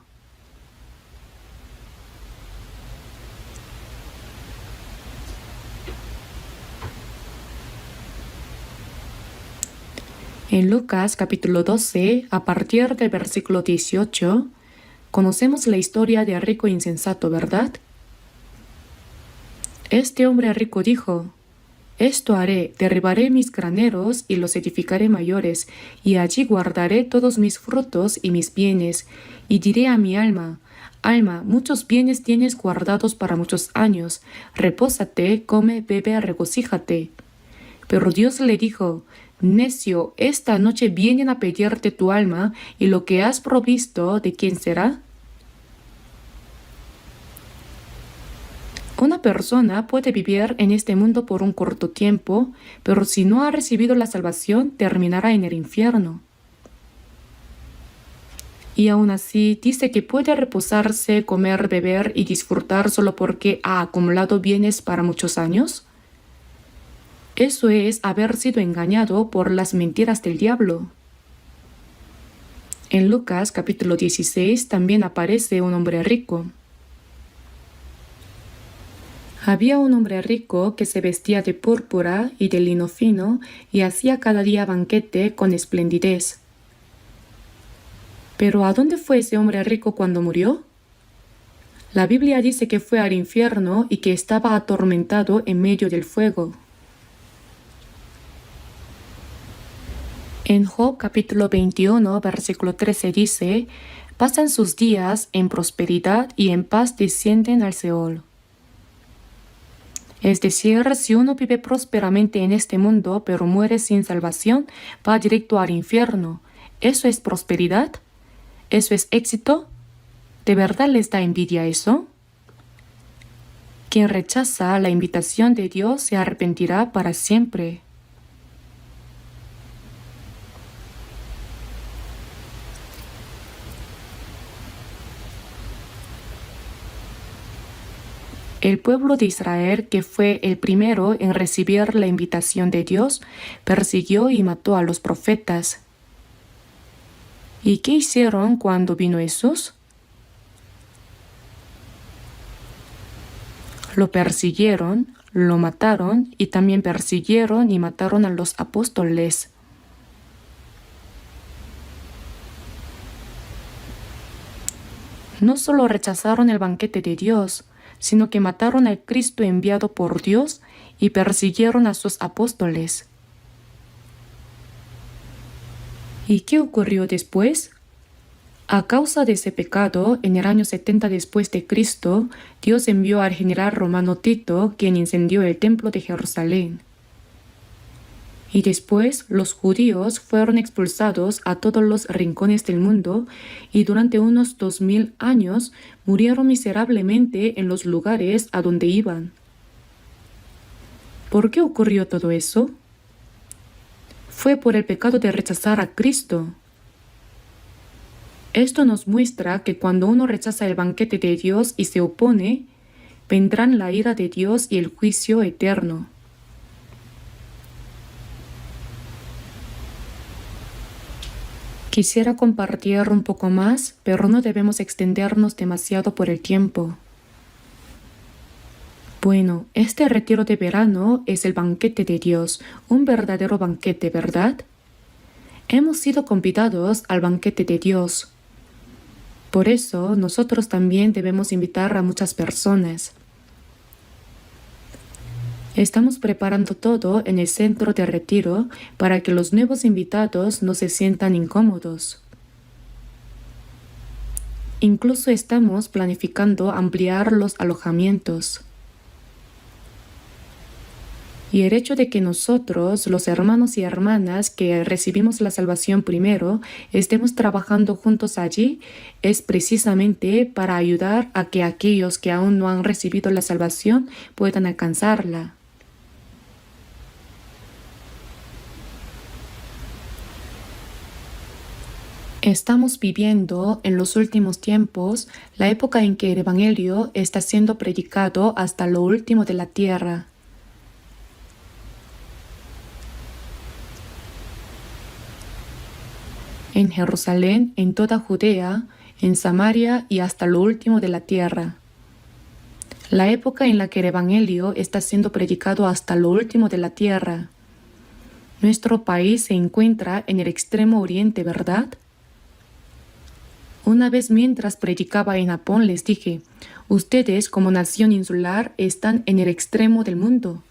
En Lucas capítulo 12, a partir del versículo 18, conocemos la historia del rico insensato, ¿verdad? Este hombre rico dijo: esto haré, derribaré mis graneros y los edificaré mayores, y allí guardaré todos mis frutos y mis bienes, y diré a mi alma: alma, muchos bienes tienes guardados para muchos años, repósate, come, bebe, regocíjate. Pero Dios le dijo: necio, esta noche vienen a pedirte tu alma, y lo que has provisto, ¿de quién será? Una Una persona puede vivir en este mundo por un corto tiempo, pero si no ha recibido la salvación, terminará en el infierno. Y aún así dice que puede reposarse, comer, beber y disfrutar solo porque ha acumulado bienes para muchos años. Eso es haber sido engañado por las mentiras del diablo. En Lucas capítulo 16 también aparece un hombre rico. Había un hombre rico que se vestía de púrpura y de lino fino y hacía cada día banquete con esplendidez. Pero ¿a dónde fue ese hombre rico cuando murió? La Biblia dice que fue al infierno y que estaba atormentado en medio del fuego. En Job capítulo 21, versículo 13 dice: pasan sus días en prosperidad y en paz descienden al Seol. Es decir, si uno vive prósperamente en este mundo pero muere sin salvación, va directo al infierno. ¿Eso es prosperidad? ¿Eso es éxito? ¿De verdad les da envidia eso? Quien rechaza la invitación de Dios se arrepentirá para siempre. El pueblo de Israel, que fue el primero en recibir la invitación de Dios, persiguió y mató a los profetas. ¿Y qué hicieron cuando vino Jesús? Lo persiguieron, lo mataron y también persiguieron y mataron a los apóstoles. No solo rechazaron el banquete de Dios, sino que mataron al Cristo enviado por Dios y persiguieron a sus apóstoles. ¿Y qué ocurrió después? A causa de ese pecado, en el año 70 después de Cristo, Dios envió al general romano Tito, quien incendió el templo de Jerusalén. Y después los judíos fueron expulsados a todos los rincones del mundo y durante unos 2000 años murieron miserablemente en los lugares a donde iban. ¿Por qué ocurrió todo eso? Fue por el pecado de rechazar a Cristo. Esto nos muestra que cuando uno rechaza el banquete de Dios y se opone, vendrán la ira de Dios y el juicio eterno. Quisiera compartir un poco más, pero no debemos extendernos demasiado por el tiempo. Bueno, este retiro de verano es el banquete de Dios, un verdadero banquete, ¿verdad? Hemos sido convidados al banquete de Dios. Por eso, nosotros también debemos invitar a muchas personas. Estamos preparando todo en el centro de retiro para que los nuevos invitados no se sientan incómodos. Incluso estamos planificando ampliar los alojamientos. Y el hecho de que nosotros, los hermanos y hermanas que recibimos la salvación primero, estemos trabajando juntos allí, es precisamente para ayudar a que aquellos que aún no han recibido la salvación puedan alcanzarla. Estamos viviendo en los últimos tiempos la época en que el Evangelio está siendo predicado hasta lo último de la tierra. En Jerusalén, en toda Judea, en Samaria y hasta lo último de la tierra. La época en la que el Evangelio está siendo predicado hasta lo último de la tierra. Nuestro país se encuentra en el extremo oriente, ¿verdad? Una vez mientras predicaba en Japón les dije, ustedes como nación insular están en el extremo del mundo.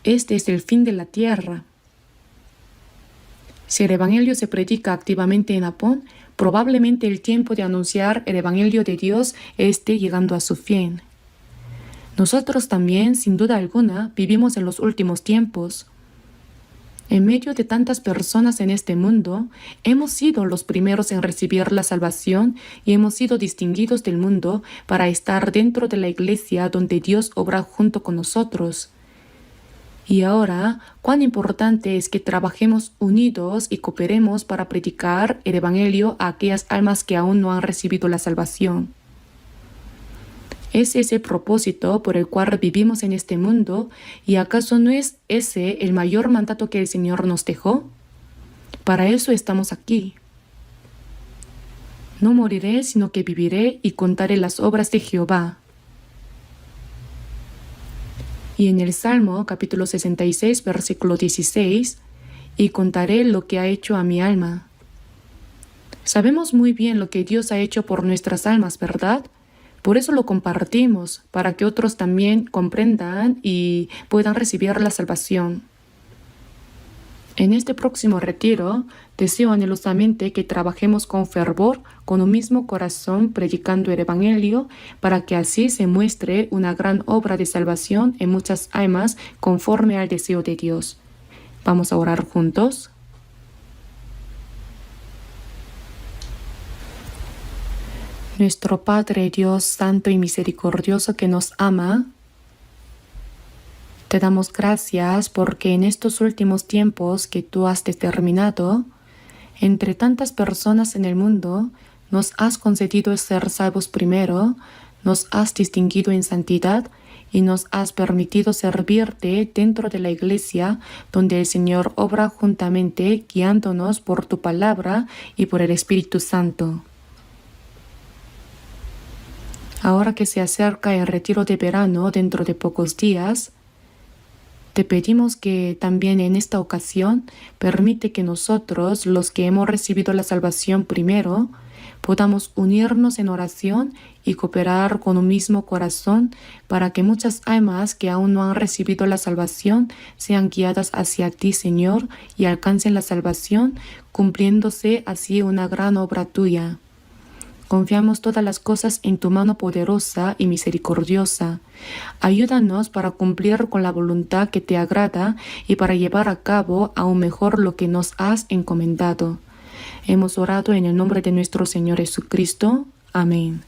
Este es el fin de la tierra. Si el Evangelio se predica activamente en Japón, probablemente el tiempo de anunciar el Evangelio de Dios esté llegando a su fin. Nosotros también, sin duda alguna, vivimos en los últimos tiempos. En medio de tantas personas en este mundo, hemos sido los primeros en recibir la salvación y hemos sido distinguidos del mundo para estar dentro de la iglesia donde Dios obra junto con nosotros. Y ahora, cuán importante es que trabajemos unidos y cooperemos para predicar el Evangelio a aquellas almas que aún no han recibido la salvación. ¿Es ese el propósito por el cual vivimos en este mundo? ¿Y acaso no es ese el mayor mandato que el Señor nos dejó? Para eso estamos aquí. No moriré, sino que viviré y contaré las obras de Jehová. Y en el Salmo, capítulo 66, versículo 16, y contaré lo que ha hecho a mi alma. Sabemos muy bien lo que Dios ha hecho por nuestras almas, ¿verdad? Por eso lo compartimos, para que otros también comprendan y puedan recibir la salvación. En este próximo retiro, deseo anhelosamente que trabajemos con fervor, con un mismo corazón, predicando el Evangelio, para que así se muestre una gran obra de salvación en muchas almas conforme al deseo de Dios. Vamos a orar juntos. Nuestro Padre Dios Santo y Misericordioso que nos ama, te damos gracias porque en estos últimos tiempos que tú has determinado, entre tantas personas en el mundo, nos has concedido ser salvos primero, nos has distinguido en santidad y nos has permitido servirte dentro de la iglesia donde el Señor obra juntamente guiándonos por tu palabra y por el Espíritu Santo. Ahora que se acerca el retiro de verano dentro de pocos días, te pedimos que también en esta ocasión permite que nosotros, los que hemos recibido la salvación primero, podamos unirnos en oración y cooperar con un mismo corazón para que muchas almas que aún no han recibido la salvación sean guiadas hacia ti, Señor, y alcancen la salvación, cumpliéndose así una gran obra tuya. Confiamos todas las cosas en tu mano poderosa y misericordiosa. Ayúdanos para cumplir con la voluntad que te agrada y para llevar a cabo aún mejor lo que nos has encomendado. Hemos orado en el nombre de nuestro Señor Jesucristo. Amén.